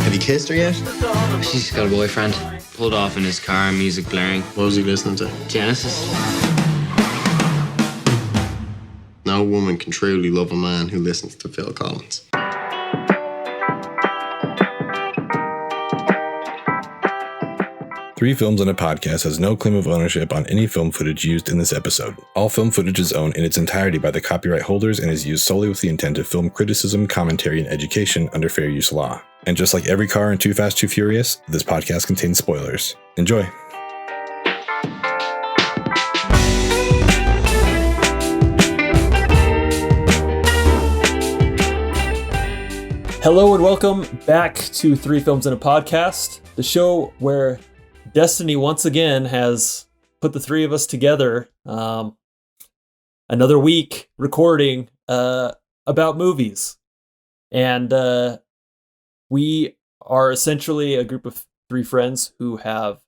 Have you kissed her yet? She's got a boyfriend. Pulled off in his car, music blaring. What was he listening to? Genesis. No woman can truly love a man who listens to Phil Collins. Three Films and a Podcast has no claim of ownership on any film footage used in this episode. All film footage is owned in its entirety by the copyright holders and is used solely with the intent of film criticism, commentary, and education under fair use law. And just like every car in Too Fast, Too Furious, this podcast contains spoilers. Enjoy. Hello and welcome back to Three Films and a Podcast, the show where Destiny once again has put the three of us together. Another week recording about movies. And we are essentially a group of three friends who have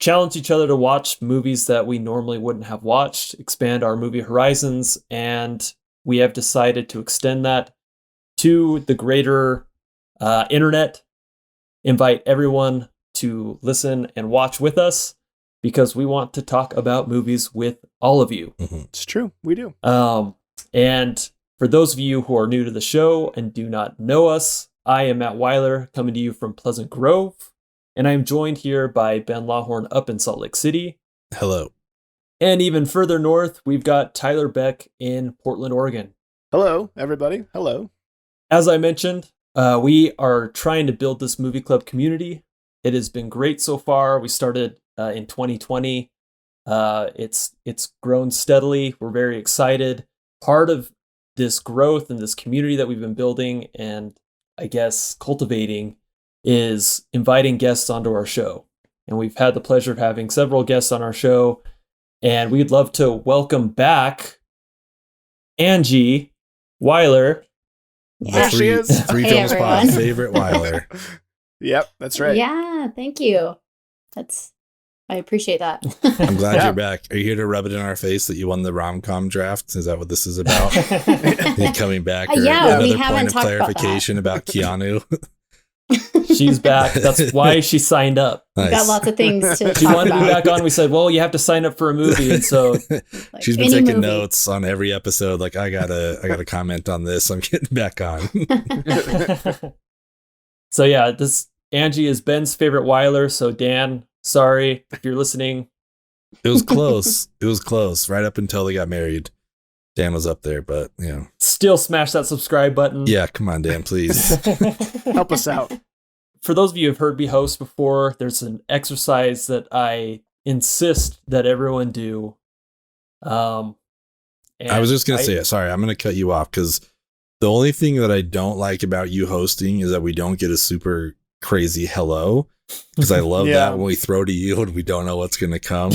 challenged each other to watch movies that we normally wouldn't have watched, expand our movie horizons, and we have decided to extend that to the greater internet, invite everyone to listen and watch with us because we want to talk about movies with all of you. Mm-hmm. It's true. We do. And for those of you who are new to the show and do not know us, I am Matt Weiler coming to you from Pleasant Grove, and I am joined here by Ben Lawhorn up in Salt Lake City. Hello. And even further north, we've got Tyler Beck in Portland, Oregon. Hello, everybody. Hello. As I mentioned, we are trying to build this movie club community. It has been great so far. We started in 2020. It's grown steadily. We're very excited. Part of this growth and this community that we've been building and I guess cultivating is inviting guests onto our show. And we've had the pleasure of having several guests on our show. And we'd love to welcome back Angie, Weiler. There she is. Three Hey, Films everyone. Pod favorite Weiler. Yep, that's right. Yeah, thank you. I appreciate that. I'm glad Yeah. you're back. Are you here to rub it in our face that you won the rom-com draft? Is that what this is about? You coming back? Or Yeah, we another haven't point of talked about clarification about Keanu? She's back. That's why she signed up. We've got lots of things to She talk wanted to be about. back on. We said, well, you have to sign up for a movie. And so Like She's been any taking movie. notes on every episode. Like, I gotta comment on this. I'm getting back on. So yeah, this Angie is Ben's favorite Weiler. So Dan, sorry if you're listening. It was close. It was close. Right up until they got married. Dan was up there, but Still smash that subscribe button. yeah, come on, Dan, please. Help us out. For those of you who have heard me host before, there's an exercise that I insist that everyone do. I was just gonna say it. Sorry, I'm gonna cut you off because the only thing that I don't like about you hosting is that we don't get a super crazy hello. Because I love Yeah. that when we throw to you and we don't know what's gonna come.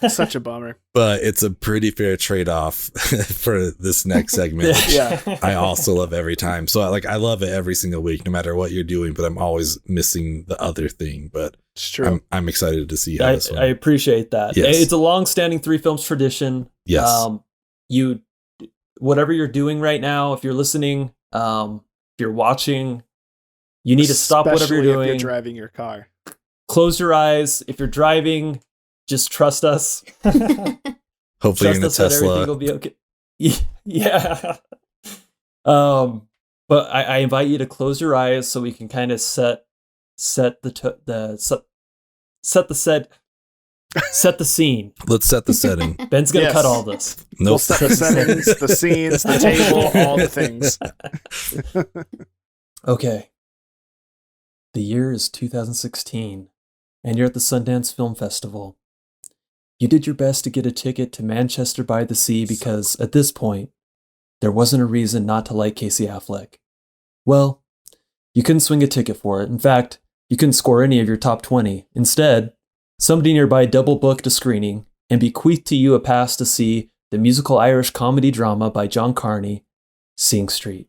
Such a bummer. But it's a pretty fair trade-off for this next segment. which Yeah. I also love every time. So I love it every single week, no matter what you're doing, but I'm always missing the other thing. But It's true. I'm excited to see how I this one. appreciate that. Yes. It's a long-standing Three Films tradition. Yes. You, whatever you're doing right now, if you're listening, if you're watching, you need to stop whatever you're Especially doing. if you're driving your car. Close your eyes. If you're driving, just trust us. Hopefully you're Trust in a us that Tesla. everything will be okay. Yeah. But I invite you to close your eyes so we can kind of set the scene. Let's set the setting. Ben's gonna Yes. cut all this. We'll Nope. set the settings, the scenes, the table, all the things. Okay. The year is 2016, and you're at the Sundance Film Festival. You did your best to get a ticket to Manchester by the Sea because, at this point, there wasn't a reason not to like Casey Affleck. Well, you couldn't swing a ticket for it. In fact, you couldn't score any of your top 20. Instead, somebody nearby double-booked a screening and bequeathed to you a pass to see the musical Irish comedy drama by John Carney, Sing Street.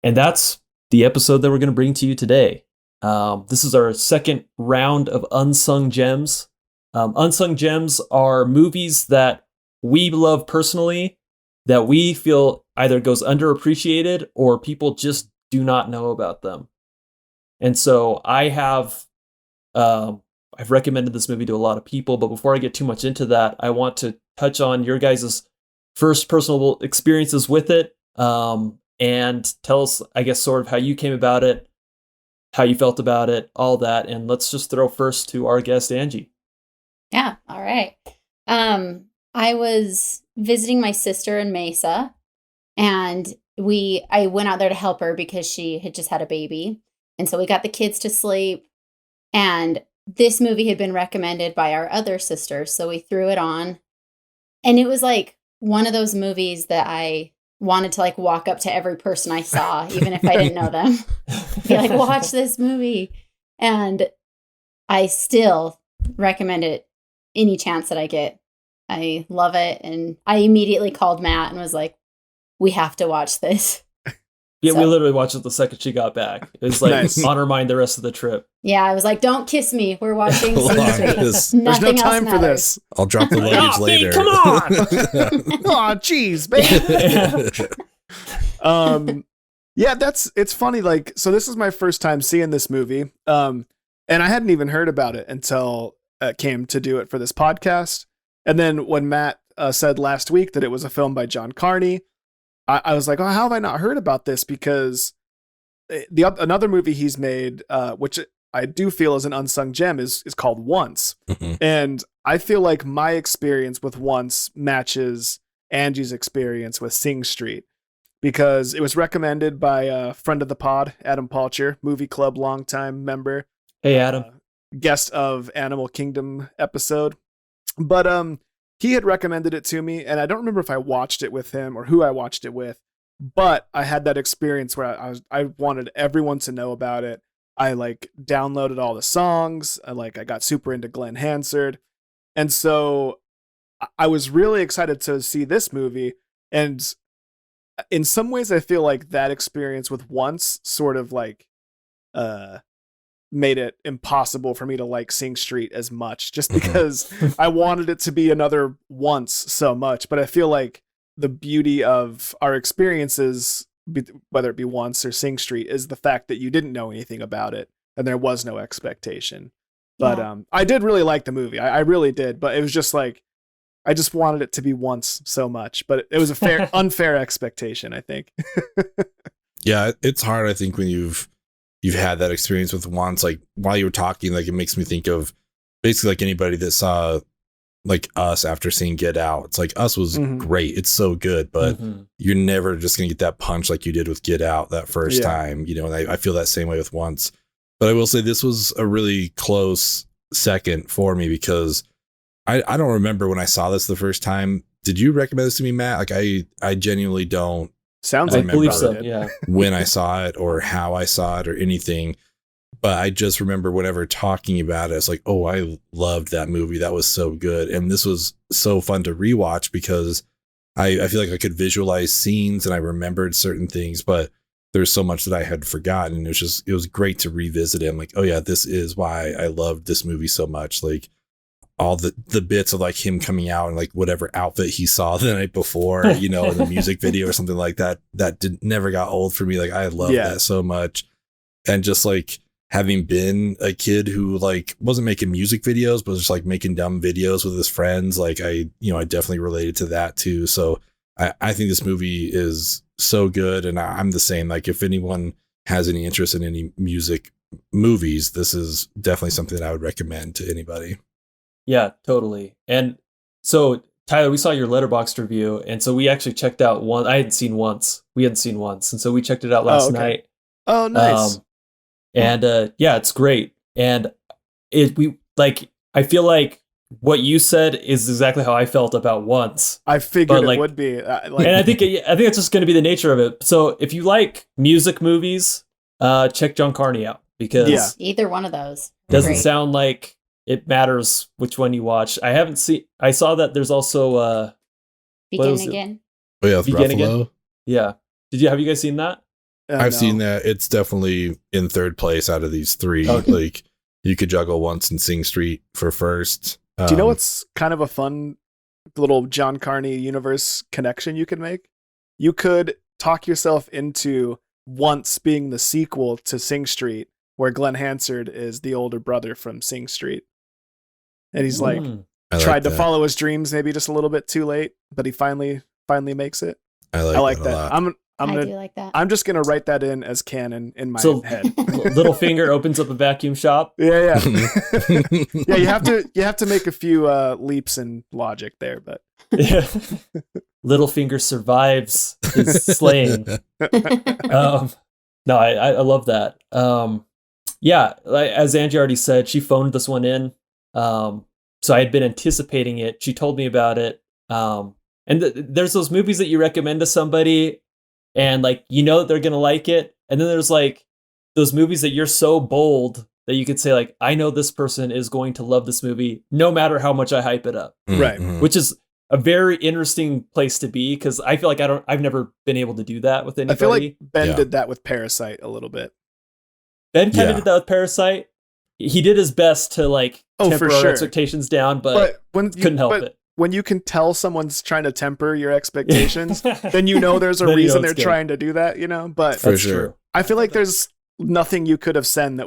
And that's the episode that we're going to bring to you today. This is our second round of Unsung Gems. Unsung Gems are movies that we love personally, that we feel either goes underappreciated or people just do not know about them. And so I've recommended this movie to a lot of people, but before I get too much into that, I want to touch on your guys' first personal experiences with it, and tell us, I guess, sort of how you came about it, how you felt about it, all that. And let's just throw first to our guest, Angie. Yeah, all right. I was visiting my sister in Mesa, and I went out there to help her because she had just had a baby. And so we got the kids to sleep, and this movie had been recommended by our other sister, so we threw it on. And it was like one of those movies that I wanted to like walk up to every person I saw, even if I didn't know them. Be like, watch this movie. And I still recommend it any chance that I get. I love it. And I immediately called Matt and was like, we have to watch this. Yeah, we literally watched it the second she got back. It was like Nice. on her mind the rest of the trip. Yeah, I was like, don't kiss me. We're watching Hold Sing on, Street. this- There's no Nothing time else for matters. this. I'll drop the luggage Oh, later. Pete, come on! Oh, jeez, baby. Yeah, it's funny. Like, so this is my first time seeing this movie. And I hadn't even heard about it until it came to do it for this podcast. And then when Matt said last week that it was a film by John Carney, I was like, oh, how have I not heard about this? Because another movie he's made, which I do feel is an unsung gem, is called Once. Mhm. And I feel like my experience with Once matches Angie's experience with Sing Street, because it was recommended by a friend of the pod, Adam Palcher, Movie Club longtime member, Hey, Adam. guest of Animal Kingdom episode. But he had recommended it to me, and I don't remember if I watched it with him or who I watched it with, but I had that experience where I wanted everyone to know about it. I like downloaded all the songs. I got super into Glenn Hansard. And so I was really excited to see this movie. And in some ways, I feel like that experience with Once sort of like made it impossible for me to like Sing Street as much, just because I wanted it to be another Once so much. But I feel like the beauty of our experiences, whether it be Once or Sing Street, is the fact that you didn't know anything about it and there was no expectation. But Yeah. I did really like the movie. I really did. But it was just like, I just wanted it to be Once so much. But it was a unfair expectation, I think. Yeah, it's hard, I think, when you've had that experience with Once. Like, while you were talking, like, it makes me think of basically like anybody that saw like Us after seeing Get Out. It's like Us was Mhm. great. It's so good, but Mhm. you're never just going to get that punch like you did with Get Out that first Yeah. time, you know, and I feel that same way with Once. But I will say this was a really close second for me, because I don't remember when I saw this the first time. Did you recommend this to me, Matt? Like, I genuinely don't Sounds I like remember believe so, it. yeah. when I saw it or how I saw it or anything. But I just remember whenever talking about it, it's like, oh, I loved that movie. That was so good. And this was so fun to rewatch, because I feel like I could visualize scenes and I remembered certain things, but there's so much that I had forgotten. It was great to revisit it. I'm like, oh yeah, this is why I loved this movie so much. Like, all the bits of like him coming out and like whatever outfit he saw the night before, you know, in the music video or something like that, never got old for me. Like, I love that so much. And just like having been a kid who like wasn't making music videos, but was just like making dumb videos with his friends. Like, I definitely related to that too. So I think this movie is so good. And I'm the same. Like, if anyone has any interest in any music movies, this is definitely something that I would recommend to anybody. Yeah, totally. And so, Tyler, we saw your Letterboxd review, and so we actually checked out one. I hadn't seen Once. We hadn't seen Once, and so we checked it out last okay. night. Oh, nice. And yeah, it's great. And I feel like what you said is exactly how I felt about Once. I figured like- it would be. And I think it's just going to be the nature of it. So if you like music movies, check John Carney out, because Yeah. Either one of those. it doesn't Great. sound like it matters which one you watch. I saw that there's also what Begin was it? again. Oh yeah, with Begin Again? Ruffalo. yeah. Have you guys seen that? I've No. seen that. It's definitely in third place out of these three. Okay. Like, you could juggle Once and Sing Street for first. Do you know what's kind of a fun little John Carney universe connection you could make? You could talk yourself into Once being the sequel to Sing Street, where Glenn Hansard is the older brother from Sing Street. And he's like tried to follow his dreams maybe just a little bit too late, but he finally makes it. I like that. I do like that. I'm just gonna write that in as canon in my head. Littlefinger opens up a vacuum shop. Yeah. Yeah, you have to make a few leaps in logic there, but yeah. Littlefinger survives his slaying. No, I love that. Yeah, as Angie already said, she phoned this one in. So I had been anticipating it. She told me about it. And there's those movies that you recommend to somebody and like, you know that they're going to like it. And then there's like those movies that you're so bold that you could say like, I know this person is going to love this movie no matter how much I hype it up. Right. Which is a very interesting place to be because I feel like I've never been able to do that with anybody. I feel like Ben did that with Parasite a little bit. Ben kind of did that with Parasite. He did his best to like temper our expectations down, but couldn't help it. When you can tell someone's trying to temper your expectations, then you know there's a reason they're trying to do that, you know? But for sure. I feel like there's nothing you could have said,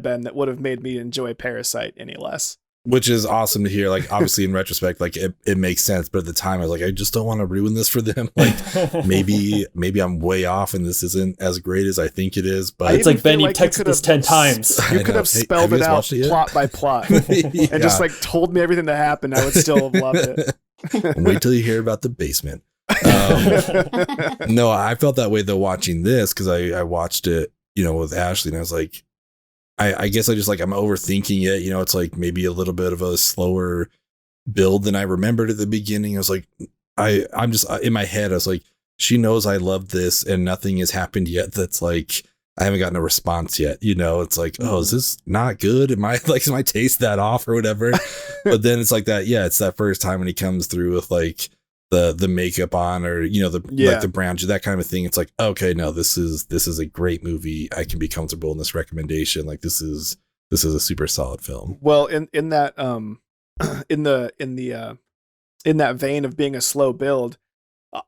Ben, that would have made me enjoy Parasite any less. Which is awesome to hear. Like, obviously, in retrospect, like it makes sense. But at the time, I was like, I just don't want to ruin this for them. Like, maybe I'm way off, and this isn't as great as I think it is. But it's like Ben, you texted this 10 times. You could have spelled it out plot by plot, and just like told me everything that happened. I would still have loved it. Wait till you hear about the basement. No, I felt that way though watching this because I watched it, with Ashley, and I was like. I guess I just like I'm overthinking it. It's like maybe a little bit of a slower build than I remembered at the beginning. I was like, I'm just in my head. I was like, she knows I love this and nothing has happened yet. That's like, I haven't gotten a response yet. It's like, oh, is this not good? Is my taste that off or whatever? But then it's like that. Yeah. It's that first time when he comes through with like the makeup on or, like the brown, that kind of thing. It's like, okay, no, this is a great movie. I can be comfortable in this recommendation. Like this is a super solid film. Well, in that, in that vein of being a slow build,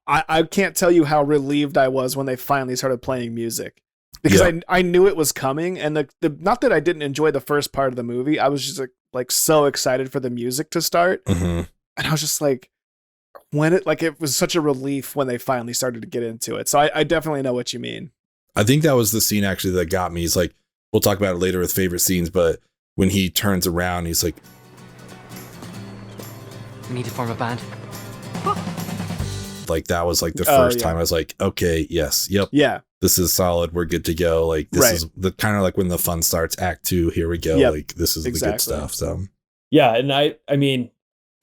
I can't tell you how relieved I was when they finally started playing music because I knew it was coming. And the not that I didn't enjoy the first part of the movie, I was just like so excited for the music to start. Mm-hmm. And I was just like, it was such a relief when they finally started to get into it. So I definitely know what you mean. I think that was the scene actually that got me. It's like, we'll talk about it later with favorite scenes, but when he turns around, he's like, we need to form a band. Like that was like the first time I was like, okay, yes. Yep. Yeah. This is solid. We're good to go. Like this is the kind of like when the fun starts, act 2, here we go. Yep. Like this is the good stuff. So yeah. And I mean,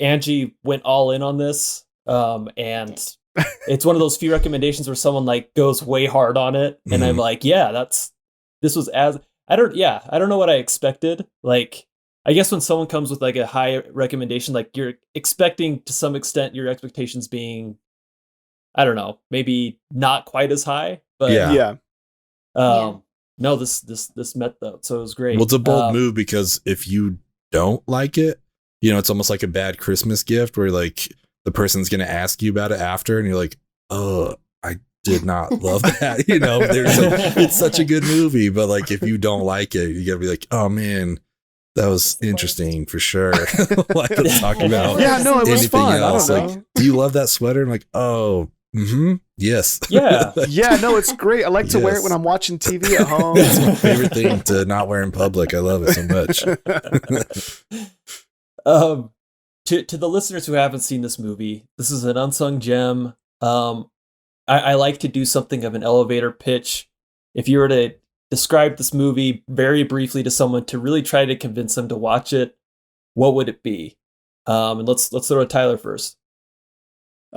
Angie went all in on this. And it's one of those few recommendations where someone like goes way hard on it. And I'm like, yeah, this was I don't know what I expected. Like, I guess when someone comes with like a high recommendation, like you're expecting to some extent your expectations being, I don't know, maybe not quite as high, but no, this met though. So it was great. Well, it's a bold move because if you don't like it, it's almost like a bad Christmas gift where like, the person's going to ask you about it after and you're like, oh, I did not love that. There's like, it's such a good movie, but like, if you don't like it, you gotta be like, oh man, that was interesting for sure. Like let's talk about it was fun. Else. Like, do you love that sweater? I'm like, oh, yes. Yeah. No, it's great. I like to wear it when I'm watching TV at home. It's my favorite thing to not wear in public. I love it so much. To the listeners who haven't seen this movie, this is an unsung gem. I like to do something of an elevator pitch. If you were to describe this movie very briefly to someone to really try to convince them to watch it, what would it be? And let's throw to Tyler first.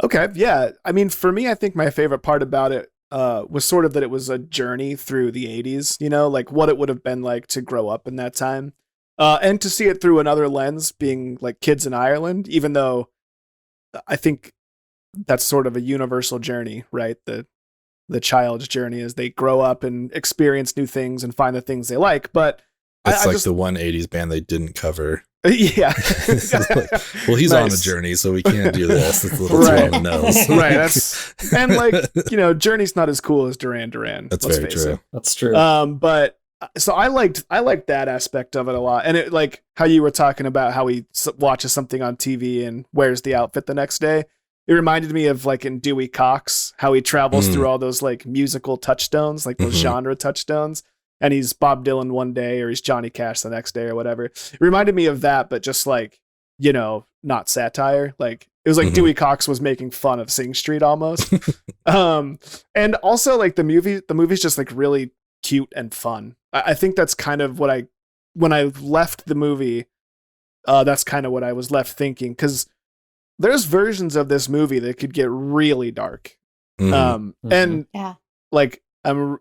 Okay, yeah. I mean, for me, I think my favorite part about it was sort of that it was a journey through the 80s, like what it would have been like to grow up in that time. And to see it through another lens, being like kids in Ireland, even though I think that's sort of a universal journey, right? The child's journey as they grow up and experience new things and find the things they like. But it's the one 80s band they didn't cover Yeah. Well, he's on a Nice. journey, so we can't do this. It's a little too on the nose. Right. That's and like, Journey's not as cool as Duran Duran. That's let's very face true. it. That's true. But so I liked that aspect of it a lot, and it like how you were talking about how he watches something on TV and wears the outfit the next day. It reminded me of like in Dewey Cox, how he travels through all those like musical touchstones, like those genre touchstones, and he's Bob Dylan one day or he's Johnny Cash the next day or whatever. It reminded me of that, but just like, not satire. Like it was like Dewey Cox was making fun of Sing Street almost. And also like the movie's just like really cute and fun. I think that's kind of what when I left the movie, that's kind of what I was left thinking, because there's versions of this movie that could get really dark. And like I'm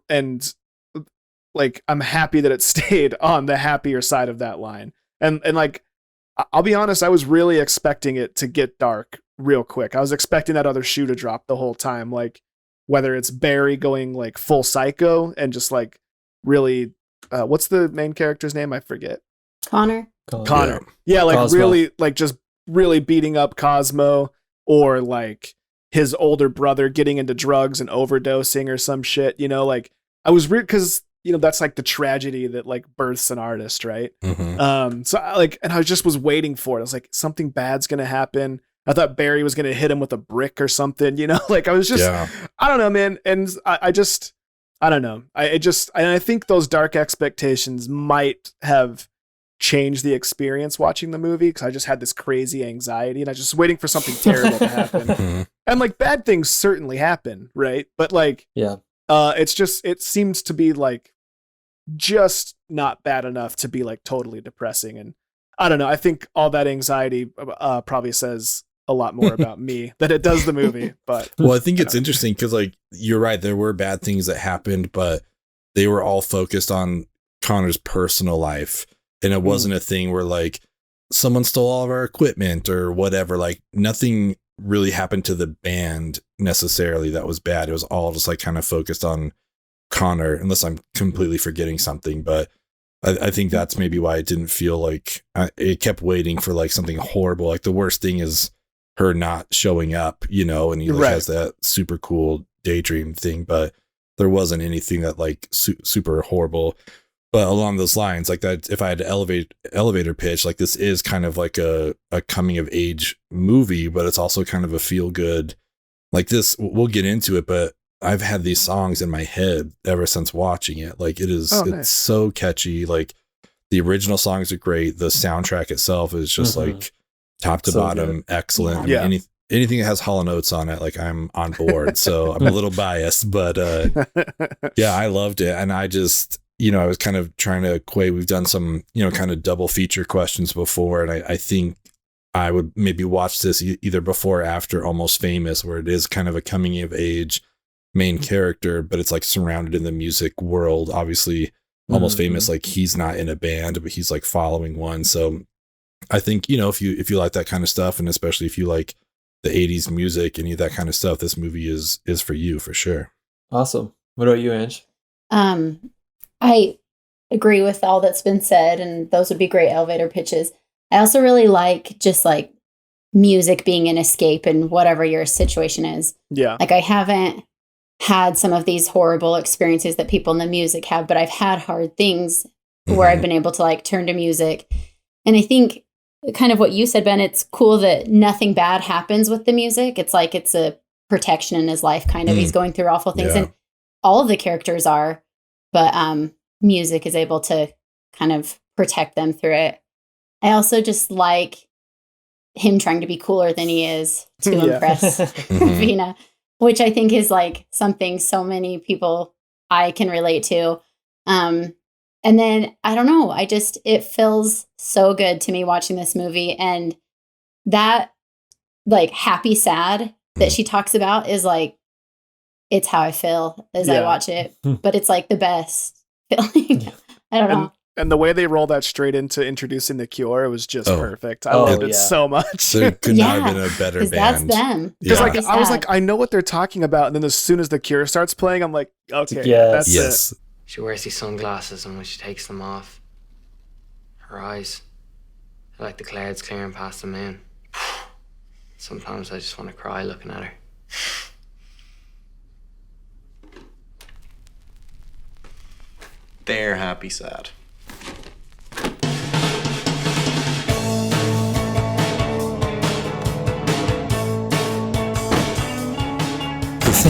happy that it stayed on the happier side of that line. And like I'll be honest, I was really expecting it to get dark real quick. I was expecting that other shoe to drop the whole time, like whether it's Barry going like full psycho and just like really what's the main character's name? I forget. Connor. Yeah, like Cosmo. really like just really beating up Cosmo, or like his older brother getting into drugs and overdosing or some shit, like I was weird because that's like the tragedy that like births an artist, right? So and I just was waiting for it. I was like, something bad's gonna happen. I thought Barry was gonna hit him with a brick or something, like I was just I don't know, man. And I don't know. I think those dark expectations might have changed the experience watching the movie, because I just had this crazy anxiety and I was just waiting for something terrible to happen. And like bad things certainly happen, right? But like, it seems to be like just not bad enough to be like totally depressing. And I don't know. I think all that anxiety probably says a lot more about me than it does the movie. But well, I think it's interesting because like you're right, there were bad things that happened, but they were all focused on Connor's personal life, and it wasn't a thing where like someone stole all of our equipment or whatever. Like nothing really happened to the band necessarily that was bad. It was all just like kind of focused on Connor, unless I'm completely forgetting something. But I think that's maybe why it didn't feel like it kept waiting for like something horrible. Like the worst thing is her not showing up, and he like has that super cool daydream thing, but there wasn't anything that like super horrible. But along those lines, like that, if I had to elevator pitch, like this is kind of like a coming of age movie, but it's also kind of a feel good. Like this, we'll get into it, but I've had these songs in my head ever since watching it. Like it's so catchy. Like the original songs are great. The soundtrack itself is just like top to bottom, good. Excellent. Yeah. I mean, anything that has Hall & Oates on it, like I'm on board. So I'm a little biased, but yeah, I loved it. And I just, I was kind of trying to equate. We've done some, kind of double feature questions before. And I think I would maybe watch this either before or after Almost Famous, where it is kind of a coming of age main character, but it's like surrounded in the music world. Obviously, Almost Famous, like he's not in a band, but he's like following one. So I think, if you like that kind of stuff, and especially if you like the 80s music, any of that kind of stuff, this movie is for you for sure. Awesome. What about you, Ange? I agree with all that's been said, and those would be great elevator pitches. I also really like just like music being an escape in whatever your situation is. Yeah. Like I haven't had some of these horrible experiences that people in the music have, but I've had hard things where I've been able to like turn to music. And I think kind of what you said, Ben, it's cool that nothing bad happens with the music. It's like it's a protection in his life, kind of. He's going through awful things, and all of the characters are, but music is able to kind of protect them through it. I also just like him trying to be cooler than he is to impress Vina, which I think is like something so many people I can relate to. And then I don't know, it feels so good to me watching this movie, and that like happy sad that she talks about is like, it's how I feel as I watch it, but it's like the best feeling. I don't know. And the way they roll that straight into introducing The Cure, it was just perfect. I loved it so much. There could not have been a better band. That's them. Because like I was like, I know what they're talking about, and then as soon as The Cure starts playing, I'm like, okay, that's it. She wears these sunglasses, and when she takes them off, her eyes, I like the clouds clearing past the moon. Sometimes I just want to cry looking at her. They're happy, sad.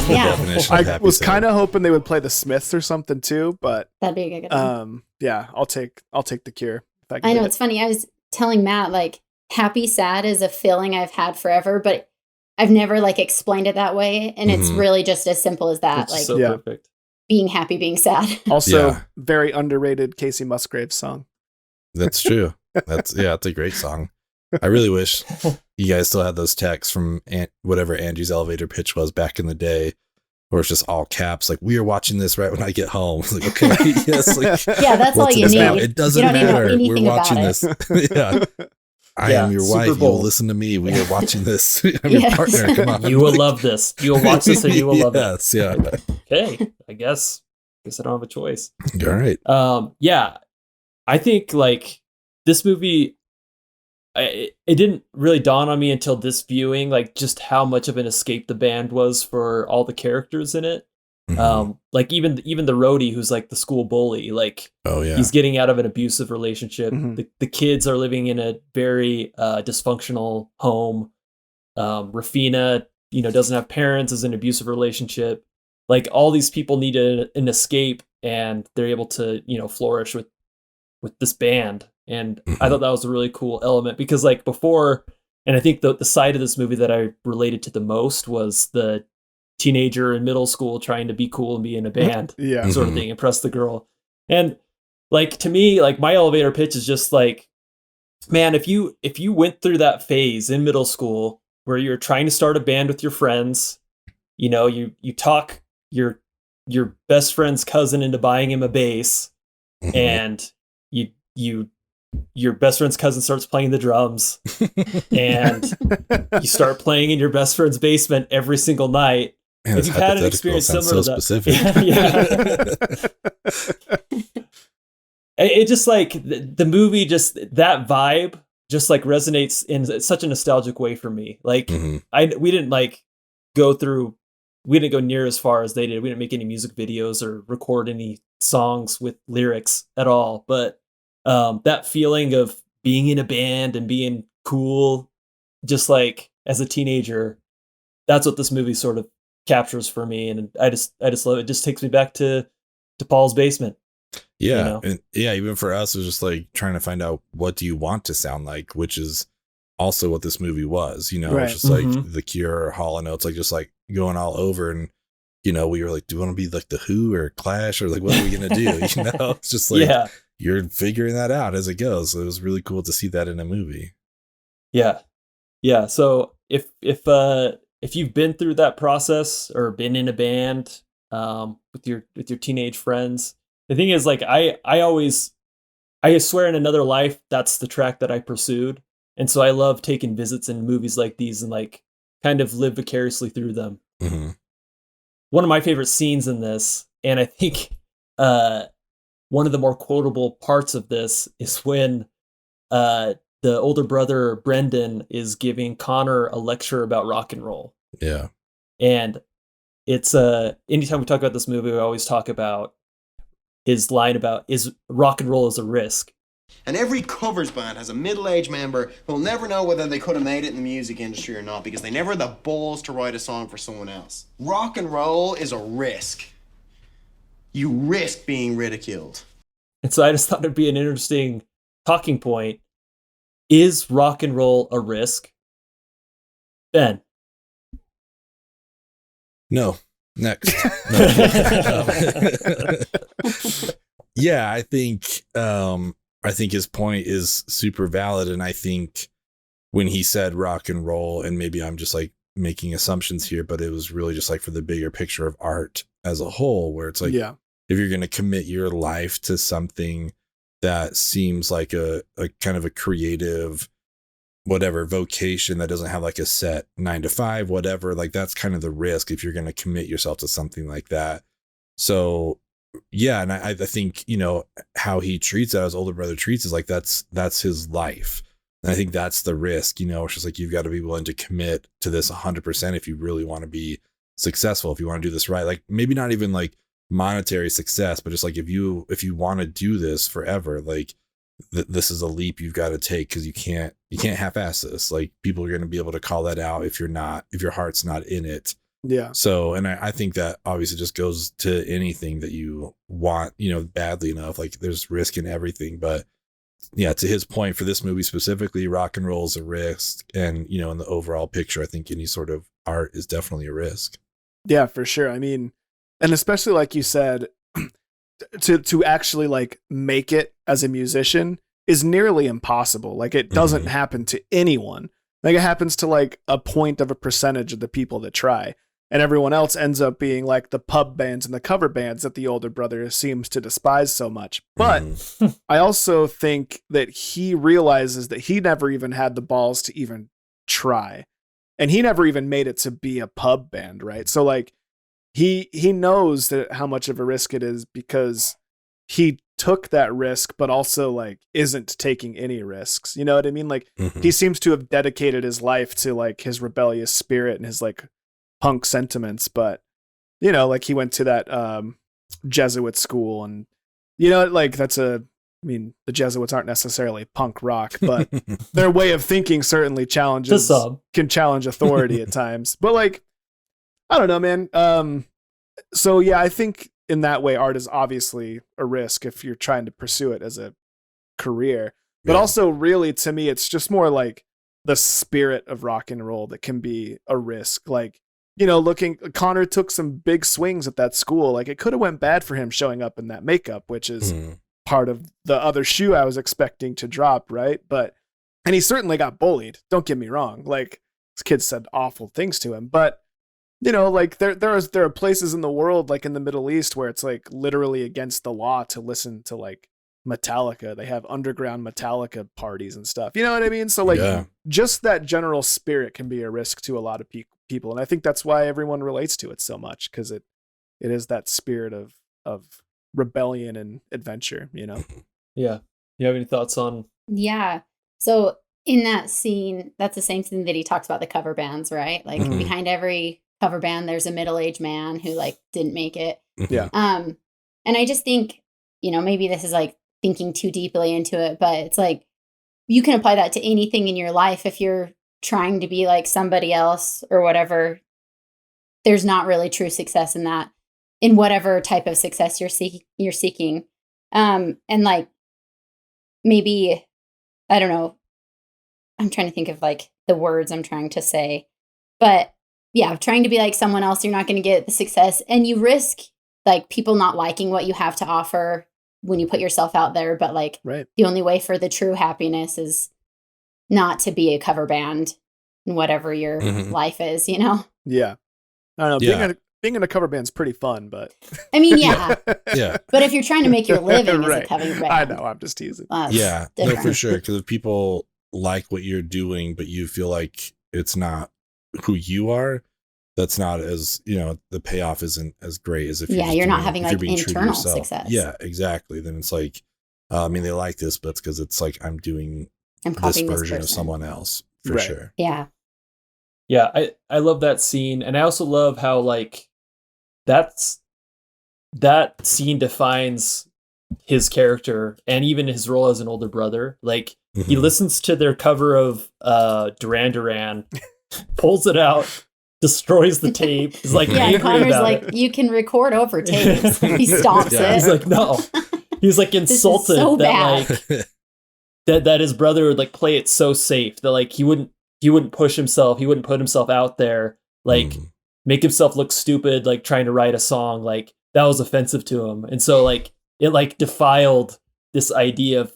Yeah. I was kind of hoping they would play the Smiths or something too, but That'd be a good one. yeah, I'll take the Cure. If I can I know get it's funny. I was telling Matt, like, happy sad is a feeling I've had forever, but I've never like explained it that way. And it's really just as simple as that. It's Like so Yeah. perfect. being happy, being sad. Also, Yeah. very underrated Casey Musgraves song. That's true. It's a great song. I really wish you guys still had those texts from whatever Angie's elevator pitch was back in the day, where it's just all caps, like, we are watching this right when I get home. It's like, okay, yes, like, Yeah, that's all what's you it about? need. It doesn't You don't need to know matter. We're anything about watching it. this. Yeah. I am your Super wife. You will Bowl. listen to me. We are watching this. I'm your Yes. partner. Come on. You will love this. You will watch this and you will love it. Yes, yeah. Okay, I guess I don't have a choice. All right. Yeah, I think like this movie, it didn't really dawn on me until this viewing, like just how much of an escape the band was for all the characters in it. Mhm. Like even the roadie who's like the school bully, like Oh, yeah. he's getting out of an abusive relationship. Mhm. The kids are living in a very dysfunctional home. Rafina, doesn't have parents, is in an abusive relationship. Like all these people need an escape, and they're able to flourish with this band. And I thought that was a really cool element because like before, and I think the side of this movie that I related to the most was the teenager in middle school trying to be cool and be in a band Yeah. sort of thing, impress the girl. And like to me, like my elevator pitch is just like, man, if you went through that phase in middle school where you're trying to start a band with your friends, you talk your best friend's cousin into buying him a bass, Mhm. and your best friend's cousin starts playing the drums, and you start playing in your best friend's basement every single night. Man, If this you've had an hypothetical experience sounds similar so to specific. Yeah. It just like the movie, just that vibe just like resonates in such a nostalgic way for me. Like Mhm. we didn't go near as far as they did. We didn't make any music videos or record any songs with lyrics at all. But that feeling of being in a band and being cool, just like as a teenager, that's what this movie sort of captures for me. And I just love it. It just takes me back to Paul's basement. Yeah. And yeah, even for us, it was just like trying to find out, what do you want to sound like, which is also what this movie was, Right. It's just like Mhm. The Cure or Hall & Oates, like just like going all over. And we were like, do you want to be like the Who or Clash, or like what are we gonna do? It's just like Yeah. you're figuring that out as it goes. So it was really cool to see that in a movie. Yeah. Yeah. So if you've been through that process or been in a band with your teenage friends, the thing is, like, I swear in another life that's the track that I pursued. And so I love taking visits in movies like these and like kind of live vicariously through them. Mhm. One of my favorite scenes in this, and I think one of the more quotable parts of this, is when the older brother Brendan is giving Connor a lecture about rock and roll. Yeah. And it's anytime we talk about this movie, we always talk about his line about is rock and roll is a risk. And every covers band has a middle-aged member who'll never know whether they could have made it in the music industry or not because they never had the balls to write a song for someone else. Rock and roll is a risk. You risk being ridiculed. And so I just thought it'd be an interesting talking point. Is rock and roll a risk? Ben. No. Next. No. Yeah, I think his point is super valid, and I think when he said rock and roll, and maybe I'm just like making assumptions here, but it was really just like for the bigger picture of art as a whole, where it's like, Yeah. if you're going to commit your life to something that seems like a kind of a creative whatever vocation that doesn't have like a set 9 to 5, whatever, like that's kind of the risk if you're going to commit yourself to something like that. So yeah, and I think how he treats it, his older brother treats, is like that's his life. And I think that's the risk, it's just like, you've got to be willing to commit to this 100% if you really want to be successful, if you want to do this right. Like, maybe not even like monetary success, but just like, if you want to do this forever, like this is a leap you've got to take, because you can't half-ass this. Like, people are going to be able to call that out if your heart's not in it. Yeah. So, and I think that obviously just goes to anything that you want, badly enough. Like, there's risk in everything, but yeah, to his point, for this movie specifically, rock and roll is a risk. And, in the overall picture, I think any sort of art is definitely a risk. Yeah, for sure. I mean, and especially like you said, to actually like make it as a musician is nearly impossible. Like, it doesn't happen to anyone. Like, it happens to like a point of a percentage of the people that try. And everyone else ends up being like the pub bands and the cover bands that the older brother seems to despise so much. But I also think that he realizes that he never even had the balls to even try. And he never even made it to be a pub band, right? So like he knows that how much of a risk it is, because he took that risk, but also like isn't taking any risks. You know what I mean? Like, he seems to have dedicated his life to like his rebellious spirit and his like punk sentiments, but like he went to that Jesuit school, and like the Jesuits aren't necessarily punk rock, but their way of thinking certainly can challenge authority at times. But like, I don't know, man. So yeah, I think in that way, art is obviously a risk if you're trying to pursue it as a career, but also really, to me, it's just more like the spirit of rock and roll that can be a risk. Like, Connor took some big swings at that school. Like, it could have went bad for him showing up in that makeup, which is part of the other shoe I was expecting to drop, right? And he certainly got bullied. Don't get me wrong. Like, this kid said awful things to him, but like there are places in the world, like in the Middle East, where it's like literally against the law to listen to like Metallica. They have underground Metallica parties and stuff. You know what I mean? So like, just that general spirit can be a risk to a lot of people. And I think that's why everyone relates to it so much, because it is that spirit of rebellion and adventure, Yeah. You have any thoughts on? Yeah. So in that scene, that's the same thing that he talks about the cover bands, right? Like, behind every cover band, there's a middle-aged man who like didn't make it. Yeah. And I just think, maybe this is like thinking too deeply into it, but it's like, you can apply that to anything in your life. If you're trying to be like somebody else or whatever, there's not really true success in that, in whatever type of success you're seeking. And like, maybe, I don't know, I'm trying to think of like the words I'm trying to say, but yeah, trying to be like someone else, you're not going to get the success, and you risk like people not liking what you have to offer when you put yourself out there. But like, the only way for the true happiness is not to be a cover band in whatever your life is, Yeah. I don't know. Yeah. Being in a cover band's pretty fun, but I mean, yeah. Yeah. But if you're trying to make your living as a cover band, I know, I'm just teasing. Yeah, no, for sure. Because if people like what you're doing, but you feel like it's not who you are, that's not as, the payoff isn't as great as if you're not having like internal success. Yeah, exactly. Then it's like, they like this, but it's because it's like, I'm doing this copying version this of someone else, for sure. Yeah. Yeah, I love that scene. And I also love how like that scene defines his character and even his role as an older brother. Like, he listens to their cover of Duran Duran, pulls it out, destroys the tape. He's like, yeah, Connor's like, it. You can record over tapes. He stomps it. He's like, no. He's like insulted so that like that his brother would like play it so safe that like he wouldn't push himself. He wouldn't put himself out there, like make himself look stupid, like trying to write a song. Like, that was offensive to him. And so like it like defiled this idea of,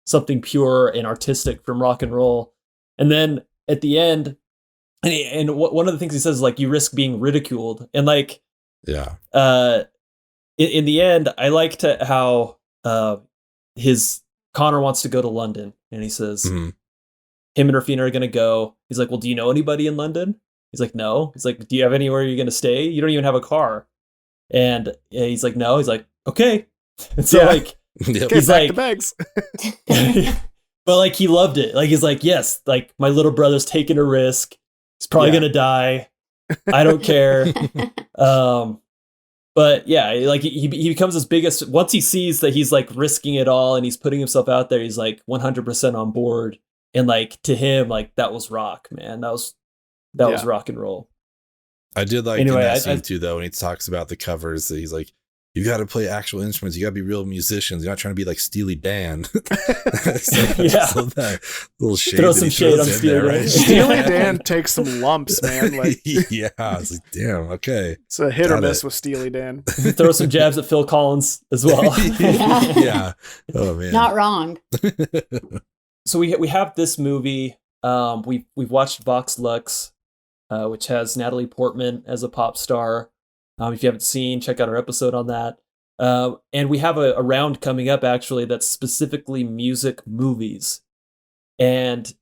something pure and artistic from rock and roll. And then at the end, and one of the things he says is like, you risk being ridiculed. And like, yeah, in the end, I liked how Connor wants to go to London, and he says, him and Rafina are going to go. He's like, well, do you know anybody in London? He's like, no. He's like, do you have anywhere you're going to stay? You don't even have a car. And he's like, no. He's like, okay. And so like, okay, he's like, the bags. But like he loved it. Like he's like, yes, like my little brother's taking a risk. He's probably gonna die. I don't care. But yeah, like he becomes his biggest once he sees that he's like risking it all and he's putting himself out there. He's like 100% on board. And like to him, like that was rock, man. That was rock and roll. I did like Anyway, in that scene too, though, when he talks about the covers, that he's like, you got to play actual instruments. You got to be real musicians. You're not trying to be like Steely Dan. So that little shade. Throw some shade on Steely Dan. Right? Steely Dan takes some lumps, man. Like, yeah, I was like, damn, okay. It's a hit or miss with Steely Dan. Throw some jabs at Phil Collins as well. Yeah. Oh man. Not wrong. So we have this movie. We've watched Vox Lux, which has Natalie Portman as a pop star. If you haven't seen, check out our episode on that. And we have a round coming up actually that's specifically music movies. And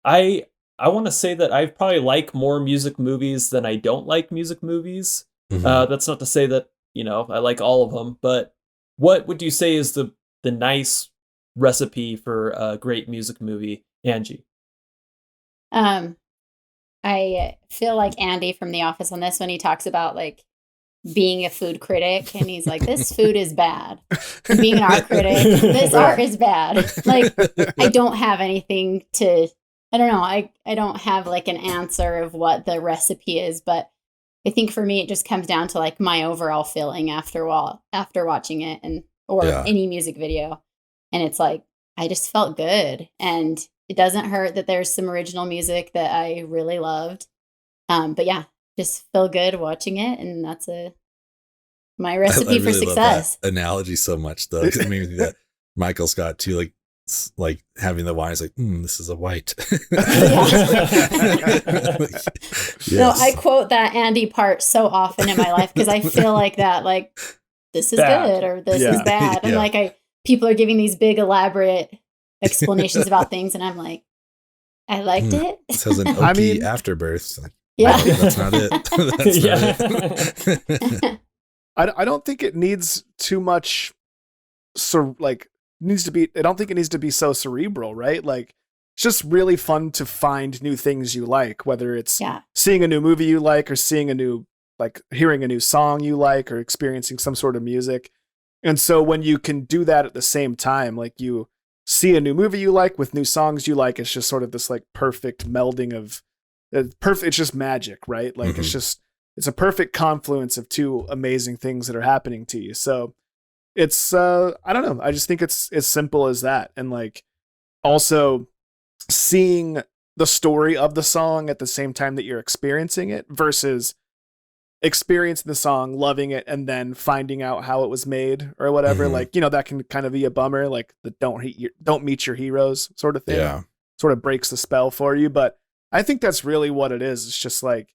I want to say that I probably like more music movies than I don't like music movies. That's not to say that, I like all of them, but what would you say is the nice recipe for a great music movie, Angie? I feel like Andy from The Office on this when he talks about like being a food critic and he's like, this food is bad. And being an art critic, this art is bad. Like, I don't have anything to, I don't know. I don't have like an answer of what the recipe is, but I think for me, it just comes down to like my overall feeling after watching it or any music video. And it's like, I just felt good. And it doesn't hurt that there's some original music that I really loved. But yeah, just feel good watching it. And that's my recipe for really success. Love that analogy so much though. I mean that Michael Scott too, like having the wine is like, this is a white. Yes. No, I quote that Andy part so often in my life because I feel like that, like, this is good or this is bad. And like people are giving these big elaborate explanations about things and I'm like, I liked it. This has an oaky afterbirth. Like, yeah. No, that's not it. That's not it. I don't think it needs too much I don't think it needs to be so cerebral, right? Like it's just really fun to find new things you like, whether it's seeing a new movie you like or hearing a new song you like or experiencing some sort of music. And so when you can do that at the same time, like you see a new movie you like with new songs you like, it's just sort of this like perfect melding of it's just magic, right? Like it's a perfect confluence of two amazing things that are happening to you. So it's I don't know. I just think it's as simple as that. And like also seeing the story of the song at the same time that you're experiencing it versus experiencing the song, loving it, and then finding out how it was made or whatever. Like, that can kind of be a bummer, like the don't meet your heroes sort of thing. Yeah. Sort of breaks the spell for you. But I think that's really what it is. It's just like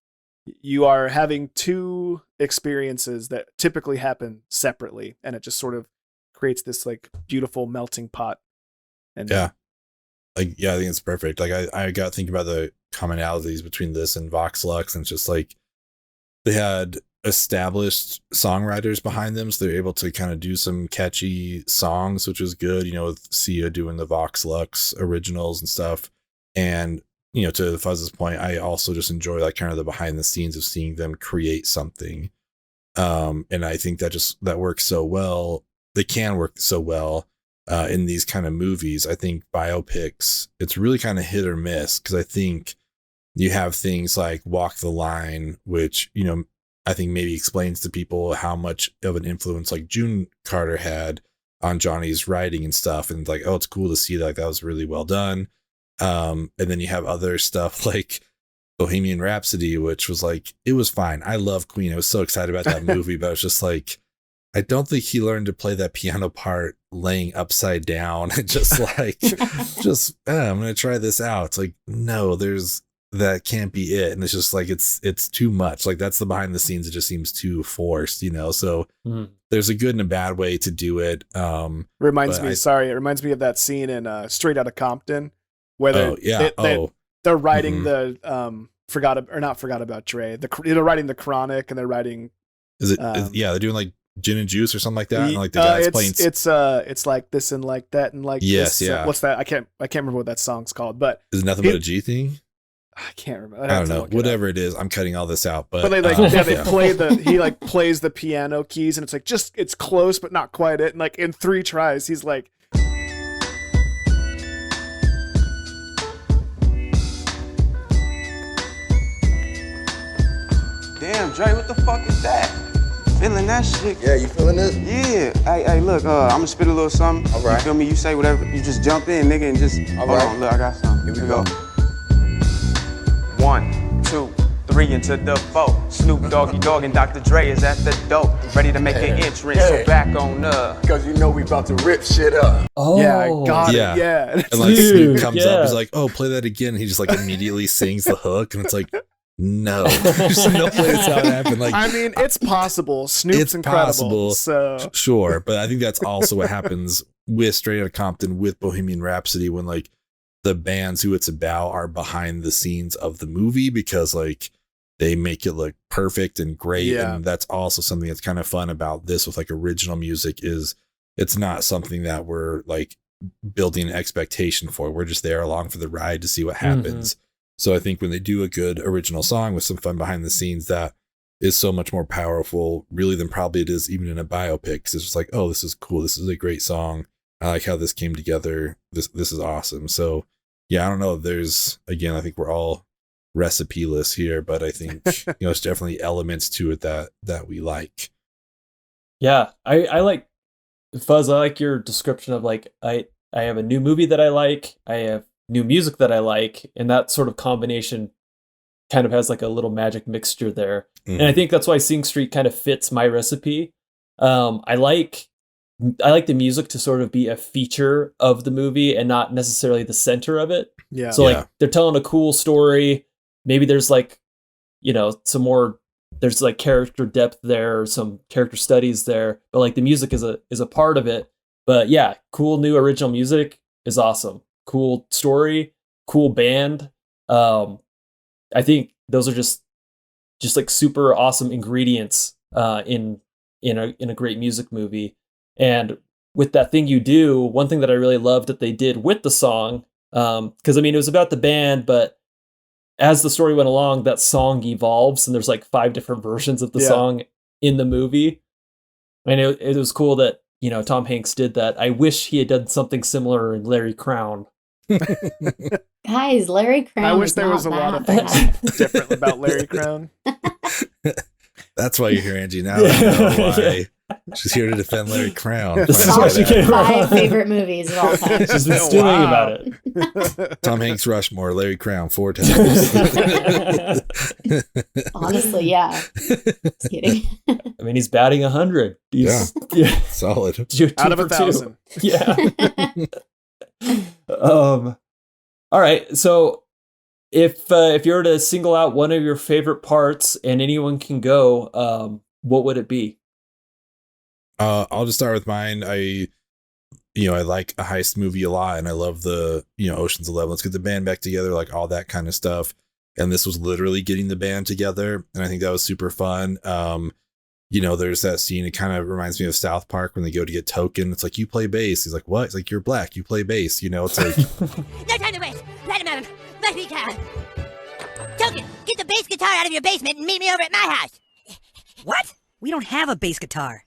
you are having two experiences that typically happen separately, and it just sort of creates this like beautiful melting pot. And I think it's perfect. Like I got thinking about the commonalities between this and Vox Lux, and it's just like they had established songwriters behind them, so they're able to kind of do some catchy songs, which is good. With Sia doing the Vox Lux originals and stuff, and to Fuzz's point, I also just enjoy like kind of the behind the scenes of seeing them create something. And I think that works so well. They can work so well in these kind of movies. I think biopics, it's really kind of hit or miss because I think you have things like Walk the Line, which, I think maybe explains to people how much of an influence like June Carter had on Johnny's writing and stuff. And like, oh, it's cool to see that was really well done. And then you have other stuff like Bohemian Rhapsody, which was like, it was fine. I love Queen. I was so excited about that movie, but I was just like, I don't think he learned to play that piano part laying upside down and just like, I'm going to try this out. It's like, no, that can't be it. And it's just like, it's too much. Like that's the behind the scenes. It just seems too forced, so there's a good and a bad way to do it. It reminds me of that scene in Straight Outta Compton where they're writing the not forgot about Dre. They're writing the Chronic and they're writing. Is it? They're doing like gin and juice or something like that, and like the guy's playing. It's like this and like that and like yes, this. yeah. What's that? I can't remember what that song's called, but is it nothing but a G thing? I can't remember. I don't know. Whatever it is, I'm cutting all this out. But they like they play he like plays the piano keys, and it's like it's close but not quite it. And like in 3 tries, he's like. Damn, Dre, what the fuck is that? Feeling that shit? Yeah, you feeling this? Yeah. Hey, look, I'm gonna spit a little something. All right. You feel me? You say whatever. You just jump in, nigga, and just. All hold right. on, look, I got something. Here we go. 1, 2, 3 into the 4. Snoop Doggy Dogg and Dr. Dre is at the door, ready to make an entrance. So back on up. Because you know we about to rip shit up. Oh, Yeah, I got Yeah. it. Yeah. And like Dude, Snoop comes yeah. up, he's like, "Oh, play that again." And he just like immediately sings the hook, and it's like, no, there's no way that's how it happened. Like, I mean, it's possible. Snoop's it's incredible. possible, So sure, but I think that's also what happens with Straight Outta Compton, with Bohemian Rhapsody, when like the bands who it's about are behind the scenes of the movie, because like they make it look perfect and great. Yeah. And that's also something that's kind of fun about this with like original music, is it's not something that we're like building an expectation for. We're just there along for the ride to see what happens. So I think when they do a good original song with some fun behind the scenes, that is so much more powerful really than probably it is even in a biopic. Cause it's just like, oh, this is cool. This is a great song. I like how this came together. This is awesome. So yeah, I don't know. There's, again, I think we're all recipe-less here, but I think, there's definitely elements to it that we like. Yeah, I like Fuzz. I like your description of like I have a new movie that I like. I have new music that I like, and that sort of combination kind of has like a little magic mixture there. And I think that's why Sing Street kind of fits my recipe. I like the music to sort of be a feature of the movie and not necessarily the center of it. yeah. So like they're telling a cool story. Maybe there's like, some more, there's like character depth there, or some character studies there, but like the music is a part of it. But yeah, cool new original music is awesome. Cool story, cool band. I think those are just like super awesome ingredients in a great music movie. And with That Thing You Do, one thing that I really loved that they did with the song, because I mean it was about the band, but as the story went along, that song evolves, and there's like 5 different versions of the song in the movie. And it was cool that Tom Hanks did that. I wish he had done something similar in Larry Crown. Guys, Larry Crown. I wish is there not was a lot of that things bad. different about Larry Crown. That's why you're here, Angie. Now I know why. She's here to defend Larry Crown. This is Finally why got she it. came Five around. favorite movies of all time. She's been stewing Wow. about it. Tom Hanks, Rushmore, Larry Crown, 4 times. Honestly, yeah. Just kidding. I mean, he's batting 100. He's, yeah. Solid. Two Out of for 1,000. 2. Yeah. All right. So if you were to single out one of your favorite parts, and anyone can go, what would it be? I'll just start with mine. I like a heist movie a lot, and I love the, Ocean's 11. Let's get the band back together, like all that kind of stuff. And this was literally getting the band together, and I think that was super fun. There's that scene. It kind of reminds me of South Park when they go to get Token. It's like, you play bass. He's like, what? It's like, you're black. You play bass. It's like, No time to waste. Let him have him. Let me count. Token, get the bass guitar out of your basement and meet me over at my house. What? We don't have a bass guitar.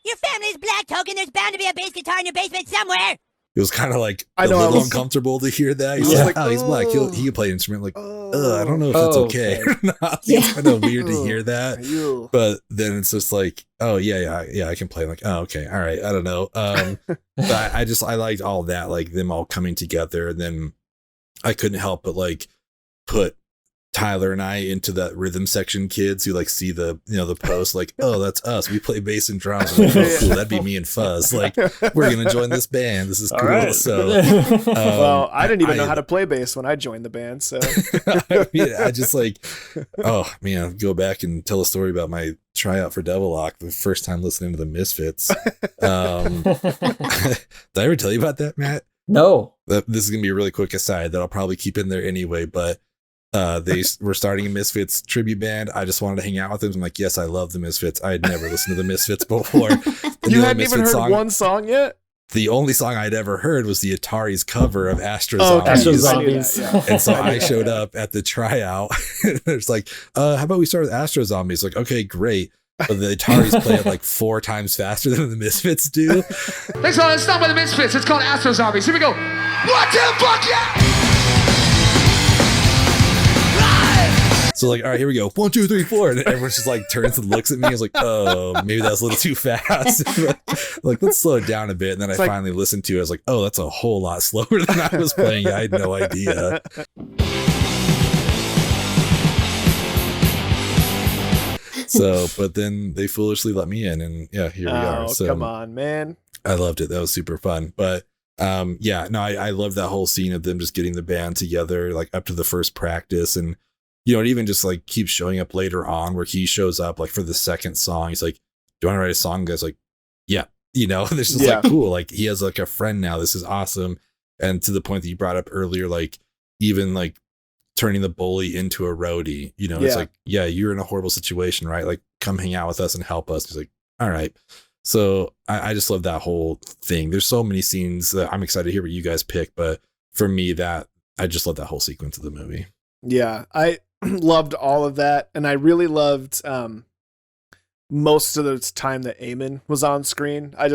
Your family's black, Token. There's bound to be a bass guitar in your basement somewhere. it was kind of like I a know, I little was- uncomfortable to hear that. He's was like, like, oh, he's black. He can play an instrument. Like, I don't know if that's okay or not. It's kind of weird to hear that. Ew. But then it's just like, oh yeah, I can play. I'm like, oh, okay, all right, I don't know. But I liked all that, like them all coming together, and then I couldn't help but like put Tyler and I into that rhythm section kids who like see the the post, like, oh, that's us. We play bass and drums. I'm like, oh, cool. That'd be me and Fuzz. Like, we're gonna join this band. This is cool. right. So, Well, I didn't even know how to play bass when I joined the band, so I just like, oh man, go back and tell a story about my tryout for Devil Lock, the first time listening to the Misfits. Did I ever tell you about that, Matt? No. This is gonna be a really quick aside that I'll probably keep in there anyway, but They were starting a Misfits tribute band. I just wanted to hang out with them. I'm like, yes, I love the Misfits. I had never listened to the Misfits before. You hadn't even heard one song yet? The only song I'd ever heard was the ATARIS cover of ASTRO Astro Zombies. Zombies. Yeah. And so I showed up at the tryout. It's like, how about we start with Astro Zombies? Like, okay, great. But the ATARIS play it like 4 times faster than the Misfits do. Let's start with the Misfits. It's called Astro Zombies. Here we go. What the fuck, yeah! So like, all right, here we go. 1, 2, 3, 4. And everyone's just like turns and looks at me. I was like, oh, maybe that was a little too fast. Like, let's slow it down a bit. And then I finally listened to it. I was like, oh, that's a whole lot slower than I was playing. I had no idea. So, but then they foolishly let me in, and yeah, here we are. So come on, man. I loved it. That was super fun. But yeah, no, I love that whole scene of them just getting the band together, like up to the first practice. And, you know, it even just like keeps showing up later on where he shows up like for the second song. He's like, do you want to write a song? Guys, like, yeah, you know, this is like cool. Like he has like a friend now. This is awesome. And to the point that you brought up earlier, like even like turning the bully into a roadie, you know, it's like, yeah, you're in a horrible situation, right? Like come hang out with us and help us. He's like, all right. So I just love that whole thing. There's so many scenes that I'm excited to hear what you guys pick, but for me, that I just love that whole sequence of the movie. Yeah, I loved all of that, and I really loved most of the time that Eamon was on screen. I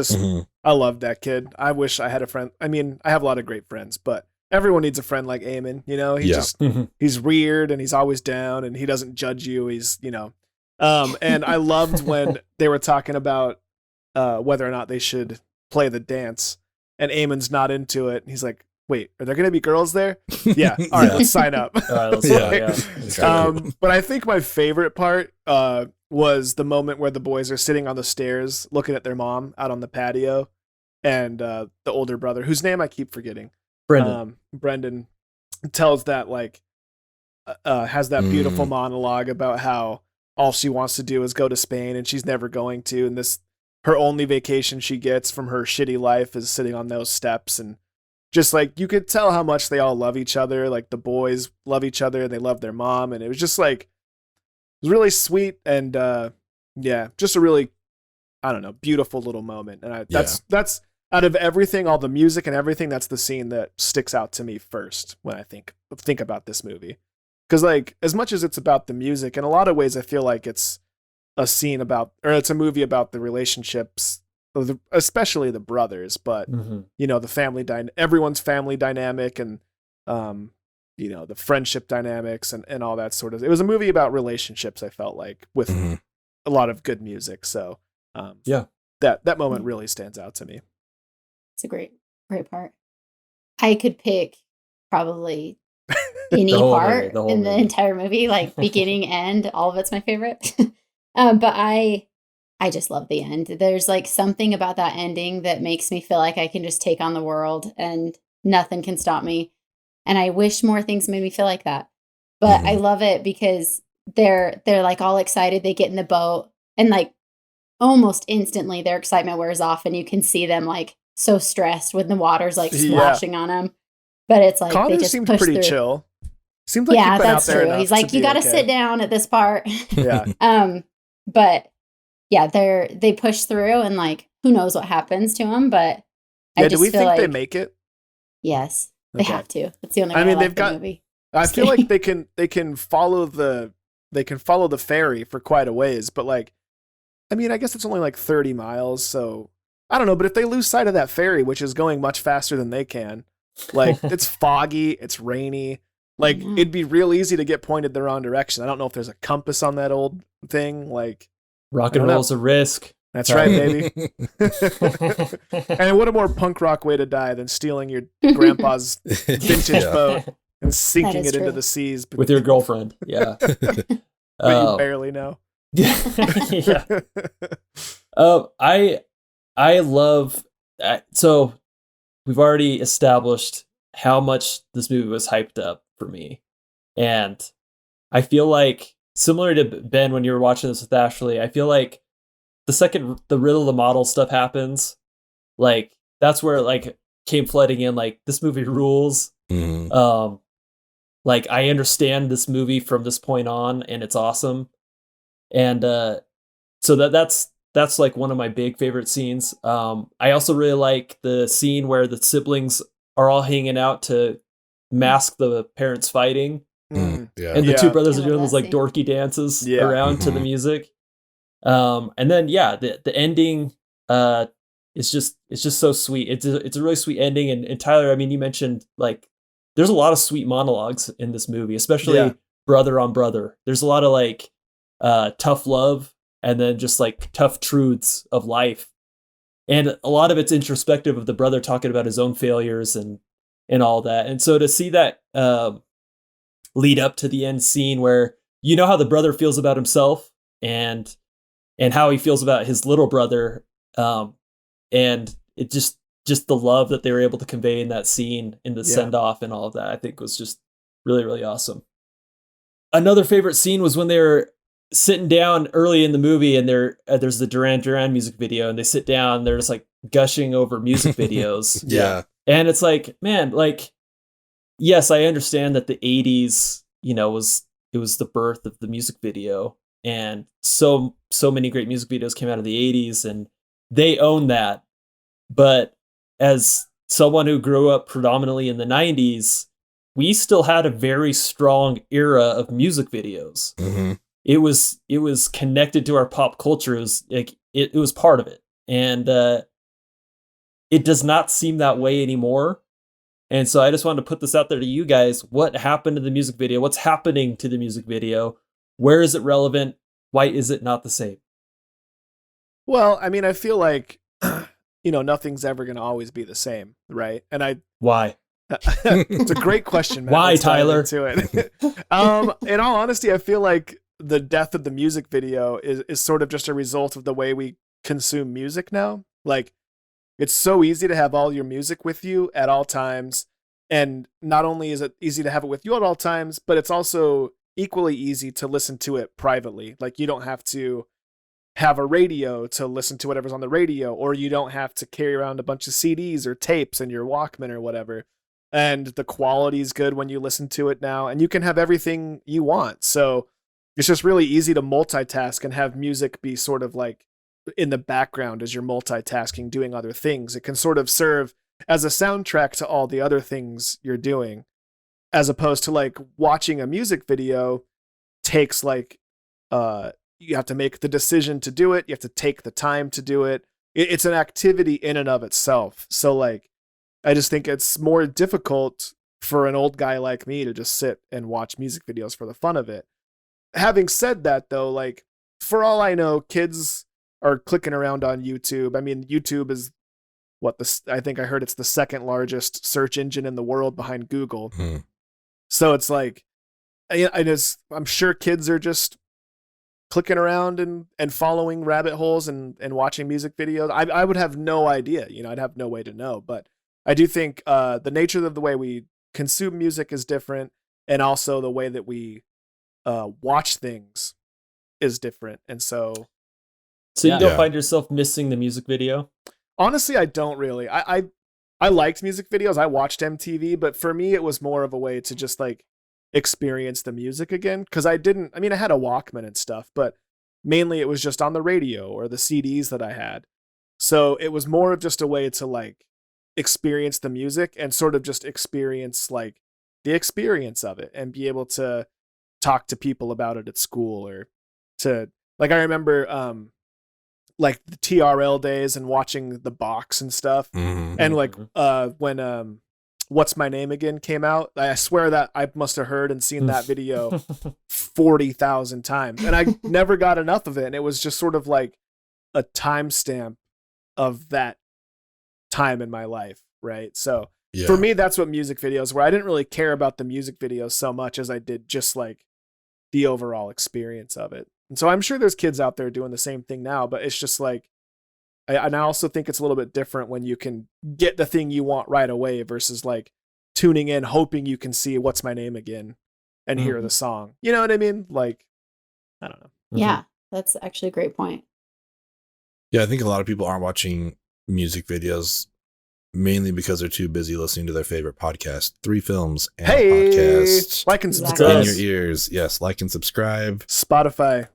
loved that kid. I wish I had a friend. I mean, I have a lot of great friends, but everyone needs a friend like Eamon. You know, he's weird and he's always down and he doesn't judge you. He's, you know, and I loved when they were talking about whether or not they should play the dance, and Eamon's not into it. He's like, wait, are there going to be girls there? Yeah. All right, let's sign up. All right, let's But I think my favorite part was the moment where the boys are sitting on the stairs looking at their mom out on the patio, and the older brother, whose name I keep forgetting, Brendan, tells that like has that beautiful monologue about how all she wants to do is go to Spain and she's never going to, and her only vacation she gets from her shitty life is sitting on those steps. And just like you could tell how much they all love each other. Like the boys love each other and they love their mom, and it was just like, it was really sweet. And yeah, just a really, I don't know, beautiful little moment. And that's out of everything, all the music and everything, that's the scene that sticks out to me first when I think about this movie. Because like, as much as it's about the music, in a lot of ways I feel like it's a movie about the relationships, especially the brothers, but you know, the everyone's family dynamic, and you know, the friendship dynamics and all that sort of. It was a movie about relationships, I felt like, with a lot of good music. So that moment really stands out to me. It's a great part. I could pick probably any part in the entire movie, like beginning, end, all of it's my favorite. But I just love the end. There's like something about that ending that makes me feel like I can just take on the world and nothing can stop me. And I wish more things made me feel like that. But I love it because they're like all excited. They get in the boat and like almost instantly their excitement wears off, and you can see them like so stressed when the water's like splashing on them. But it's like Connor they just seemed push pretty through. Chill. Seemed like he'd been out there enough. He's like, you got to sit down at this part. Yeah. But yeah, they push through, and like who knows what happens to them. But I just do we feel think like they make it? Yes, they have to. That's the only way. I mean, they've got the movie. I feel like they can follow the ferry for quite a ways, but like, I mean, I guess it's only like 30 miles, so I don't know. But if they lose sight of that ferry, which is going much faster than they can, like it's foggy, it's rainy, like it'd be real easy to get pointed the wrong direction. I don't know if there's a compass on that old thing. Like, rock and roll's a risk. That's right, baby. And what a more punk rock way to die than stealing your grandpa's vintage boat and sinking it into the seas with your girlfriend. Yeah. But you barely know. Yeah. I love so we've already established how much this movie was hyped up for me, and I feel like similar to Ben when you were watching this with Ashley, I feel like the second the Riddle the Model stuff happens, like that's where it like came flooding in, like this movie rules. Like, I understand this movie from this point on, and it's awesome. And so that's like one of my big favorite scenes. I also really like the scene where the siblings are all hanging out to mask the parents fighting. Yeah. And the two brothers I are love doing those that like scene. dorky dances Yeah. around to the music. And then the ending is just so sweet. It's a really sweet ending. And Tyler, I mean, you mentioned like there's a lot of sweet monologues in this movie, especially brother on brother. There's a lot of like tough love and then just like tough truths of life. And a lot of it's introspective of the brother talking about his own failures and all that. And so to see that lead up to the end scene where you know how the brother feels about himself and how he feels about his little brother, and it just the love that they were able to convey in that scene, in the send off and all of that, I think was just really, really awesome. Another favorite scene was when they were sitting down early in the movie and there's the Duran Duran music video and they sit down, they're just like gushing over music videos. Yeah. And it's like, man, like, yes, I understand that the 80s, you know, it was the birth of the music video, and so many great music videos came out of the 80s and they own that. But as someone who grew up predominantly in the 90s, we still had a very strong era of music videos. Mm-hmm. It was connected to our pop culture. It was like it was part of it, and it does not seem that way anymore. And so I just wanted to put this out there to you guys. What happened to the music video? What's happening to the music video? Where is it relevant? Why is it not the same? Well, I mean, I feel like, you know, nothing's ever going to always be the same, right? And Why? It's a great question, man. Why, Let's dive Tyler? into it. In all honesty, I feel like the death of the music video is sort of just a result of the way we consume music now. Like, it's so easy to have all your music with you at all times. And not only is it easy to have it with you at all times, but it's also equally easy to listen to it privately. Like, you don't have to have a radio to listen to whatever's on the radio, or you don't have to carry around a bunch of CDs or tapes in your Walkman or whatever. And the quality is good when you listen to it now, and you can have everything you want. So it's just really easy to multitask and have music be sort of like in the background as you're multitasking, doing other things. It can sort of serve as a soundtrack to all the other things you're doing, as opposed to like watching a music video takes like, you have to make the decision to do it. You have to take the time to do it. It's an activity in and of itself. So like, I just think it's more difficult for an old guy like me to just sit and watch music videos for the fun of it. Having said that though, like, for all I know, kids are clicking around on YouTube. I mean, YouTube is I think I heard it's the second largest search engine in the world behind Google. So it's like, I'm sure kids are just clicking around and following rabbit holes and watching music videos. I would have no idea, you know, I'd have no way to know, but I do think the nature of the way we consume music is different, and also the way that we watch things is different. And so you don't find yourself missing the music video? Honestly, I don't really. I liked music videos. I watched MTV, but for me, it was more of a way to just like experience the music again. Cause I had a Walkman and stuff, but mainly it was just on the radio or the CDs that I had. So it was more of just a way to like experience the music and sort of just experience like the experience of it and be able to talk to people about it at school, or to like, I remember, like the TRL days and watching the box and stuff. And like, when, What's My Name Again came out, I swear that I must have heard and seen that video 40,000 times, and I never got enough of it. And it was just sort of like a timestamp of that time in my life. Right. So for me, that's what music videos were. I didn't really care about the music videos so much as I did just like the overall experience of it. And so I'm sure there's kids out there doing the same thing now, but it's just like, and I also think it's a little bit different when you can get the thing you want right away versus like tuning in, hoping you can see What's My Name Again and hear the song. You know what I mean? Like, I don't know. Yeah, that's actually a great point. Yeah, I think a lot of people aren't watching music videos mainly because they're too busy listening to their favorite podcast, 3 Films and Hey, Podcast. like and In subscribe. your ears. Yes, like and subscribe. Spotify.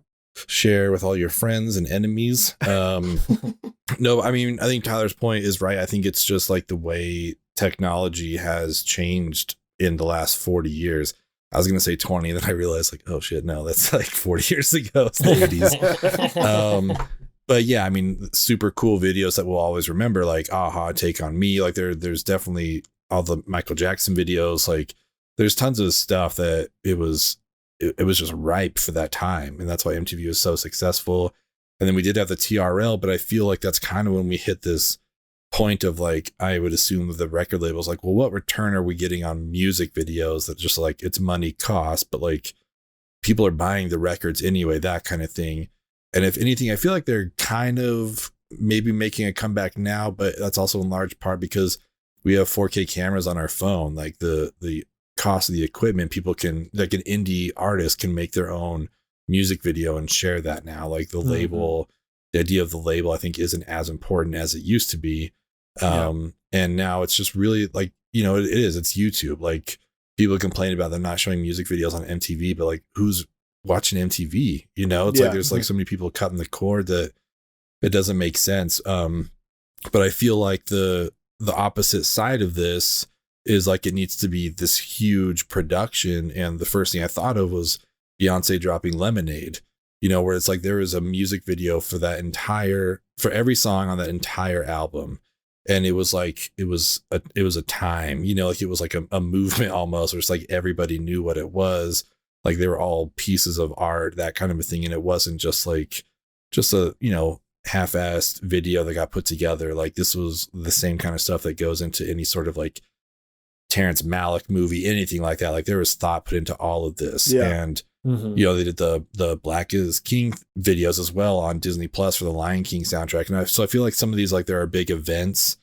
Share with all your friends and enemies. No, I mean, I think Tyler's point is right. I think it's just like the way technology has changed in the last 40 years. I was going to say 20, then I realized like, oh shit, no, that's like 40 years ago. It's the 80s. But yeah, I mean, super cool videos that we'll always remember, like AHA, Take on Me. Like there's definitely all the Michael Jackson videos. Like there's tons of stuff that it was just ripe for that time. And that's why MTV was so successful. And then we did have the TRL, but I feel like that's kind of when we hit this point of like, I would assume the record labels like, well, what return are we getting on music videos that just like it's money cost, but like people are buying the records anyway, that kind of thing. And if anything, I feel like they're kind of maybe making a comeback now, but that's also in large part because we have 4K cameras on our phone. Like the cost of the equipment, people can, like an indie artist can make their own music video and share that now. Like the label, the idea of the label, I think isn't as important as it used to be. And now it's just really like, you know, it's YouTube. Like people complain about them not showing music videos on MTV, but like who's watching MTV? You know, it's like there's like so many people cutting the cord that it doesn't make sense. But I feel like the opposite side of this is like it needs to be this huge production. And the first thing I thought of was Beyonce dropping Lemonade, you know, where it's like there was a music video for for every song on that entire album. And it was like, it was a time, you know, like it was like a movement almost, where it's like everybody knew what it was. Like they were all pieces of art, that kind of a thing. And it wasn't just like, just a, you know, half-assed video that got put together. Like this was the same kind of stuff that goes into any sort of like Terrence Malick movie, anything like that. Like there was thought put into all of this. And, you know, they did the Black is King videos as well on Disney Plus for the Lion King soundtrack. And so I feel like some of these, like there are big events.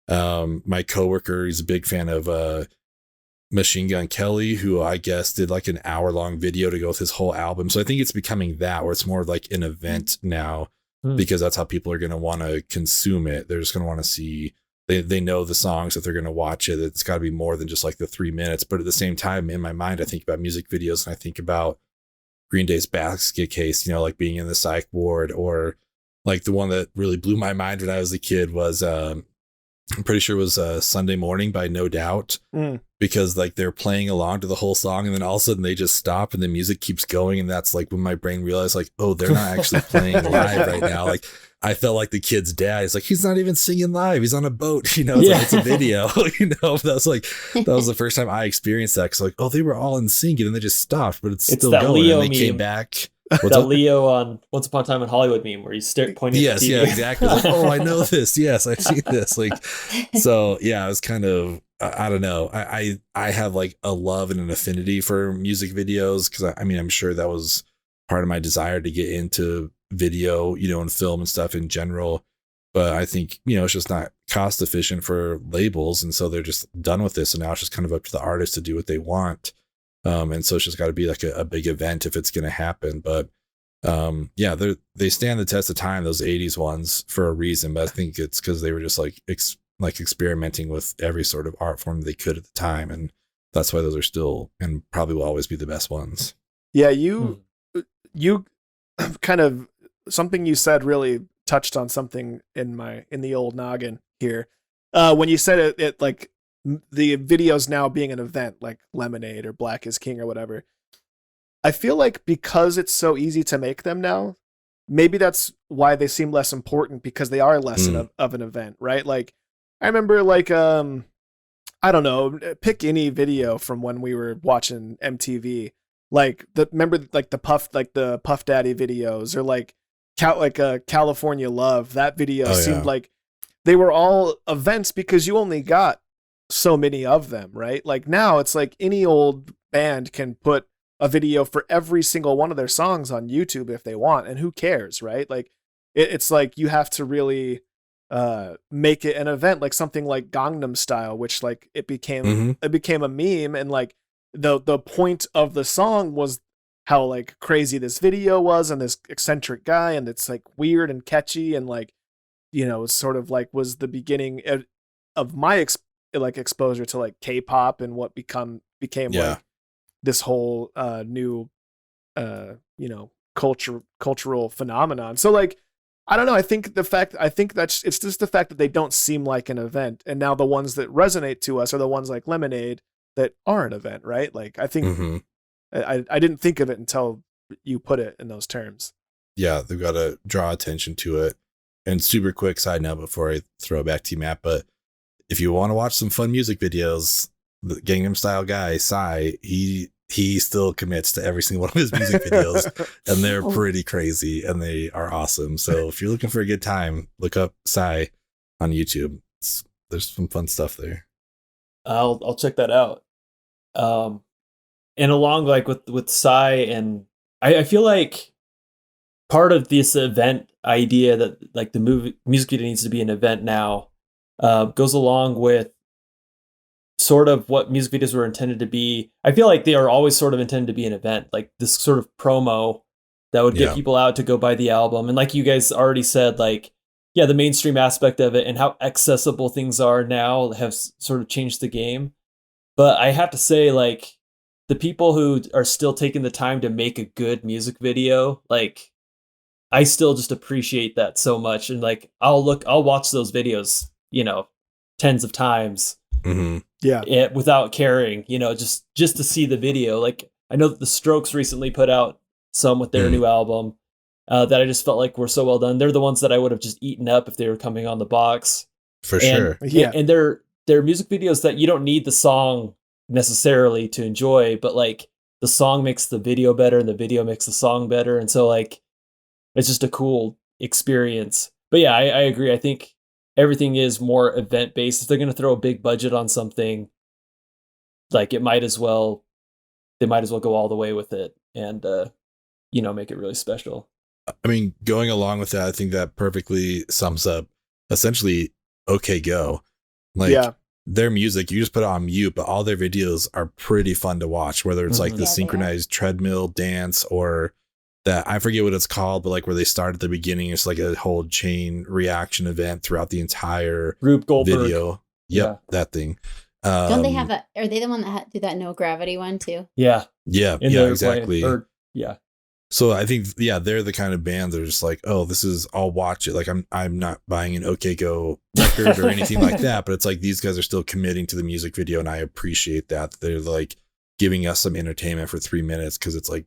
My coworker, he's a big fan of, Machine Gun Kelly, who I guess did like an hour-long video to go with his whole album. So I think it's becoming that, where it's more like an event now, because that's how people are going to want to consume it. They're just going to want to see, they know the songs that they're going to watch it. It's got to be more than just like the 3 minutes. But at the same time, in my mind, I think about music videos and I think about Green Day's Basket Case, you know, like being in the psych ward, or like the one that really blew my mind when I was a kid was, I'm pretty sure it was Sunday Morning by No Doubt, because like they're playing along to the whole song and then all of a sudden they just stop and the music keeps going. And that's like when my brain realized like, oh, they're not actually playing live right now. Like I felt like the kid's dad. He's like, he's not even singing live. He's on a boat, you know, it's like, it's a video, you know. That was the first time I experienced that. Cause like, oh, they were all in sync and then they just stopped, but it's still that going. Leo And they meme. came back. That Leo on Once Upon a Time in Hollywood meme where he's pointing at the TV. Yeah, exactly. Like, oh, I know this. Yes, I've seen this. Like, so yeah, I was kind of, I don't know. I have like a love and an affinity for music videos because I mean, I'm sure that was part of my desire to get into video, you know, and film and stuff in general. But I think, you know, it's just not cost efficient for labels. And so they're just done with this. And now it's just kind of up to the artist to do what they want. And so it's just got to be like a big event if it's going to happen. But yeah, they stand the test of time, those 80s ones, for a reason. But I think it's because they were just like experimenting with every sort of art form they could at the time. And that's why those are still and probably will always be the best ones. Yeah, you kind of, something you said really touched on something in the old noggin here. When you said it like the videos now being an event like Lemonade or Black is King or whatever, I feel like because it's so easy to make them now, maybe that's why they seem less important, because they are less of an event, right? Like I remember like I don't know, pick any video from when we were watching MTV, like remember like the Puff Daddy videos, or like California Love. That video seemed like they were all events because you only got so many of them, right? Like now it's like any old band can put a video for every single one of their songs on YouTube if they want, and who cares, right? Like it's like you have to really make it an event, like something like Gangnam Style, which like it became a meme, and like the point of the song was how like crazy this video was and this eccentric guy, and it's like weird and catchy, and like, you know, it's sort of like was the beginning of my exposure to like K-pop and what became like this whole new cultural phenomenon. So like, I don't know. I think that's it's just the fact that they don't seem like an event, and now the ones that resonate to us are the ones like Lemonade that are an event, right? Like I think I didn't think of it until you put it in those terms. Yeah, they've got to draw attention to it. And super quick side note before I throw it back to you, Matt, but if you want to watch some fun music videos, the Gangnam Style guy, Psy, he still commits to every single one of his music videos, and they're pretty crazy and they are awesome. So if you're looking for a good time, look up Psy on YouTube. There's some fun stuff there. I'll check that out. And along like with Psy, and I feel like part of this event idea that like the music video needs to be an event now goes along with sort of what music videos were intended to be. I feel like they are always sort of intended to be an event, like this sort of promo that would get people out to go buy the album. And like you guys already said, like, yeah, the mainstream aspect of it and how accessible things are now have sort of changed the game. But I have to say, like, the people who are still taking the time to make a good music video, like, I still just appreciate that so much. And like, I'll watch those videos, tens of times. Mm-hmm. Without caring, just to see the video. Like, I know that the Strokes recently put out some with their new album that I just felt like were so well done. They're the ones that I would have just eaten up if they were coming on the box. Sure. Yeah. And they're music videos that you don't need the song necessarily to enjoy, but like the song makes the video better and the video makes the song better. And so like, it's just a cool experience. But yeah, I agree. I think everything is more event based. If they're going to throw a big budget on something, like they might as well go all the way with it and, make it really special. I mean, going along with that, I think that perfectly sums up essentially OK Go. Like their music, you just put it on mute, but all their videos are pretty fun to watch, whether it's like the synchronized treadmill dance or that, I forget what it's called, but like where they start at the beginning, it's like a whole chain reaction event throughout the entire Rube Goldberg video. That thing. Don't they have are they the one that do that no gravity one too? Yeah, exactly. Yeah. So I think, they're the kind of band that are just like, oh, this is, I'll watch it. Like I'm not buying an OK Go record or anything like that, but it's like these guys are still committing to the music video, and I appreciate that. They're like giving us some entertainment for 3 minutes, because it's like,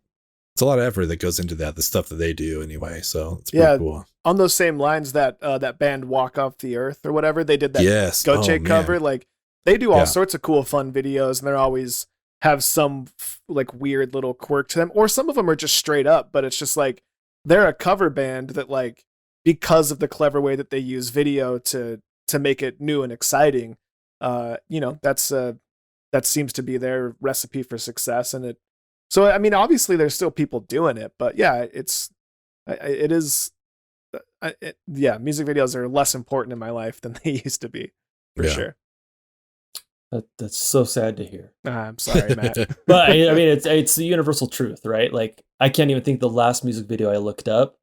it's a lot of effort that goes into that, the stuff that they do anyway. So it's pretty cool. On those same lines, that band Walk Off the Earth or whatever, they did that Goche cover. Like they do all sorts of cool, fun videos, and they're always have some like weird little quirk to them, or some of them are just straight up, but it's just like they're a cover band that, like, because of the clever way that they use video to make it new and exciting, that seems to be their recipe for success. And so I mean, obviously there's still people doing it, but music videos are less important in my life than they used to be, for sure. That's so sad to hear. I'm sorry, Matt. But I mean, it's the universal truth, right? Like, I can't even think the last music video I looked up.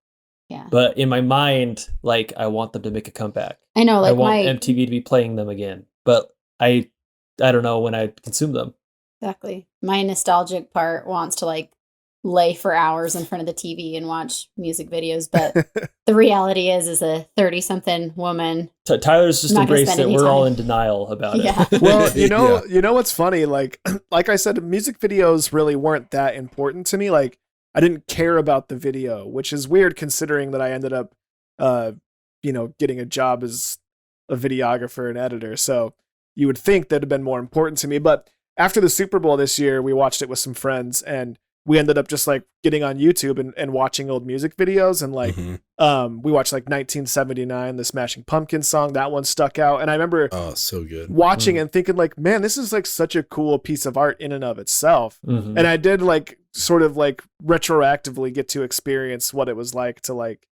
Yeah. But in my mind, like, I want them to make a comeback. I know, like, I want MTV to be playing them again. But I don't know when I consume them. Exactly. My nostalgic part wants to like lay for hours in front of the TV and watch music videos, but the reality is a 30-something woman. Tyler's just embraced it. We're all in denial about it. Well, you know what's funny? Like I said, music videos really weren't that important to me. Like, I didn't care about the video, which is weird considering that I ended up, getting a job as a videographer and editor. So you would think that'd have been more important to me. But after the Super Bowl this year, we watched it with some friends, and we ended up just like getting on YouTube and watching old music videos. And like, we watched like 1979, the Smashing Pumpkins song. That one stuck out. And I remember so good watching and thinking like, man, this is like such a cool piece of art in and of itself. And I did like sort of like retroactively get to experience what it was like to like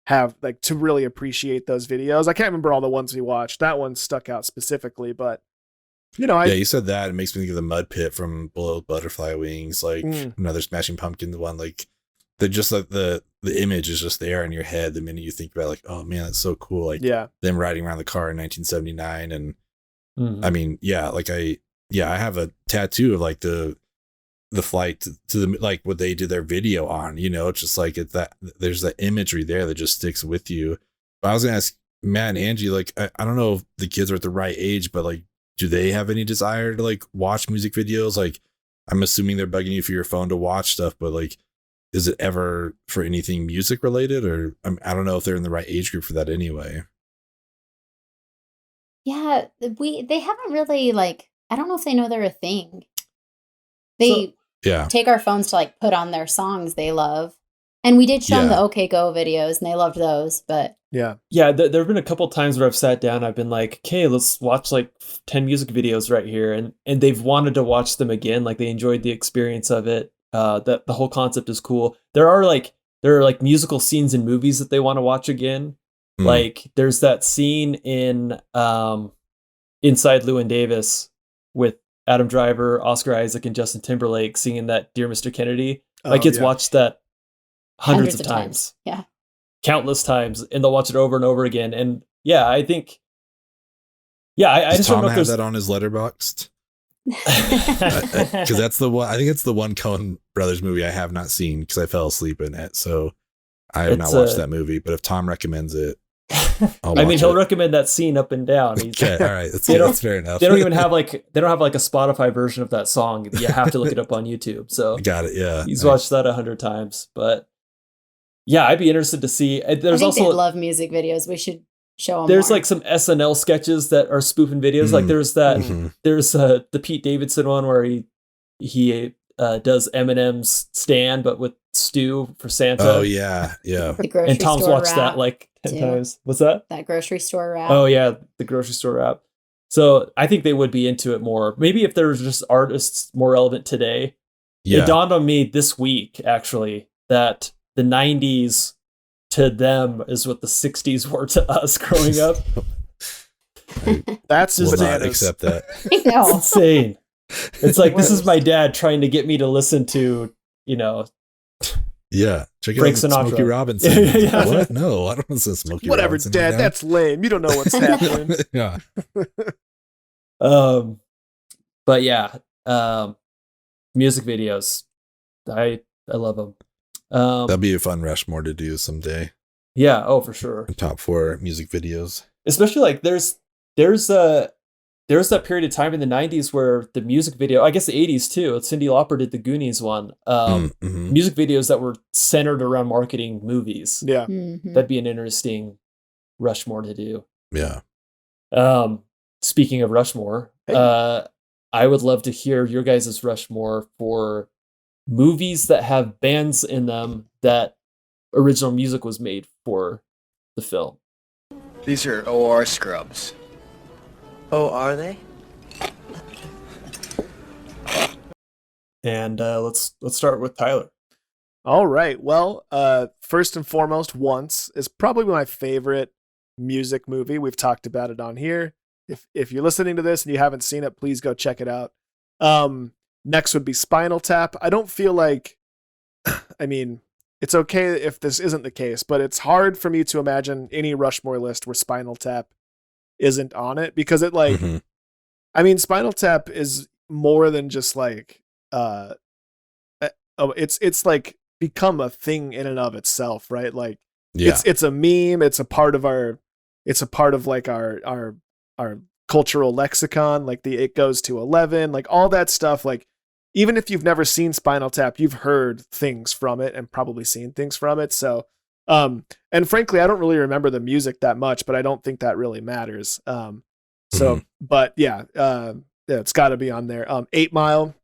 have like to really appreciate those videos. I can't remember all the ones we watched. That one stuck out specifically, but you said that. It makes me think of the Mud Pit from Below Butterfly Wings, like another Smashing Pumpkins one. Like, they're just like the image is just there in your head the minute you think about it, like, oh man, that's so cool. Like them riding around the car in 1979, and I mean, yeah, like I have a tattoo of like the flight to the, like what they did their video on, you know, it's just like there's that imagery there that just sticks with you. But I was gonna ask Matt and Angie, like, I don't know if the kids are at the right age, but like, do they have any desire to like watch music videos? Like, I'm assuming they're bugging you for your phone to watch stuff, but like, is it ever for anything music related? Or I don't know if they're in the right age group for that anyway. Yeah, they haven't really, like, I don't know if they know they're a thing. They take our phones to like put on their songs they love. And we did show them the OK Go videos and they loved those, but yeah, there have been a couple times where I've sat down, I've been like, okay, let's watch like 10 music videos right here, and they've wanted to watch them again, like they enjoyed the experience of it. That the whole concept is cool. There are like musical scenes in movies that they want to watch again. Like there's that scene in Inside Llewyn Davis with Adam Driver, Oscar Isaac, and Justin Timberlake singing that Dear Mr. Kennedy. My kids watched that hundreds of times. Yeah. Countless times, and they'll watch it over and over again. And yeah, I think, I just Tom don't know if have there's that on his Letterboxd. Because that's the one. I think it's the one Coen Brothers movie I have not seen because I fell asleep in it. So I have not watched that movie. But if Tom recommends it, I mean, he'll recommend that scene up and down. Okay, all right, that's fair enough. They don't even have like a Spotify version of that song. You have to look it up on YouTube. So got it. Yeah, he's watched that 100 times. But yeah, I'd be interested to see. There's I think also they love music videos. We should show them. There's more. like some SNL sketches that are spoofing videos. Like there's that. There's the Pete Davidson one where he does Eminem's Stand, but with Stu for Santa. Oh yeah. The grocery and Tom's store watched rap that like 10 times. What's that? That grocery store rap. Oh yeah, the grocery store rap. So I think they would be into it more. Maybe if there was just artists more relevant today. Yeah. It dawned on me this week actually that the 90s to them is what the 60s were to us growing up. That's just not accept that. I know. It's insane. It's like, this is my dad trying to get me to listen to, check Frank Sinatra. Smokey Robinson. Yeah. What? No, I don't listen to Smokey Whatever, Robinson. Dad. right now. That's lame. You don't know what's happening. Yeah. But yeah, music videos. I love them. That'd be a fun Rushmore to do someday. Yeah. Oh, for sure. Top 4 music videos. Especially like there's that period of time in the 90s where the music video, I guess the 80s too, Cyndi Lauper did the Goonies one. Music videos that were centered around marketing movies. Yeah. That'd be an interesting Rushmore to do. Yeah. Speaking of Rushmore, I would love to hear your guys' Rushmore for movies that have bands in them that original music was made for the film. These are OR scrubs. Oh, are they? And let's start with Tyler. All right. Well, first and foremost, Once is probably my favorite music movie. We've talked about it on here. If you're listening to this and you haven't seen it, please go check it out. Next would be Spinal Tap. I don't feel like, I mean, it's okay if this isn't the case, but it's hard for me to imagine any Rushmore list where Spinal Tap isn't on it, because it like, I mean, Spinal Tap is more than just like, it's like become a thing in and of itself, right? Like it's a meme. It's a part of like our cultural lexicon, like the It Goes to 11, like all that stuff. Like, even if you've never seen Spinal Tap, you've heard things from it and probably seen things from it. So, and frankly, I don't really remember the music that much, but I don't think that really matters. But yeah, it's got to be on there. 8 Mile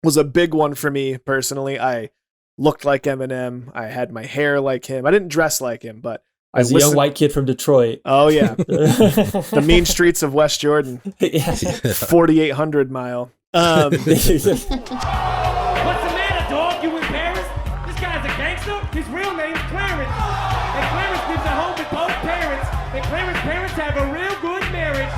was a big one for me personally. I looked like Eminem. I had my hair like him. I didn't dress like him, but as a young white kid from Detroit. Oh yeah, the mean streets of West Jordan. 4,800 Mile. What's the matter, dog? You in Paris? This guy's a gangster? His real name's Clarence. And Clarence lives at home with both parents. And Clarence's parents have a real good marriage.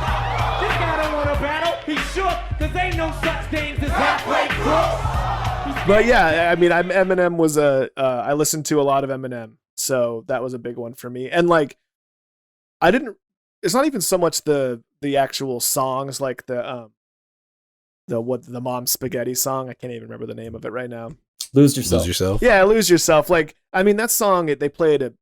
This guy don't want to battle. He's shook, because ain't no such things as halfway crooks. But yeah, I mean, Eminem was I listened to a lot of Eminem. So that was a big one for me. And like, it's not even so much the the actual songs, like the Mom Spaghetti song. I can't even remember the name of it right now. Lose Yourself. Lose Yourself. Yeah, Lose Yourself. Like, I mean, that song, they played at,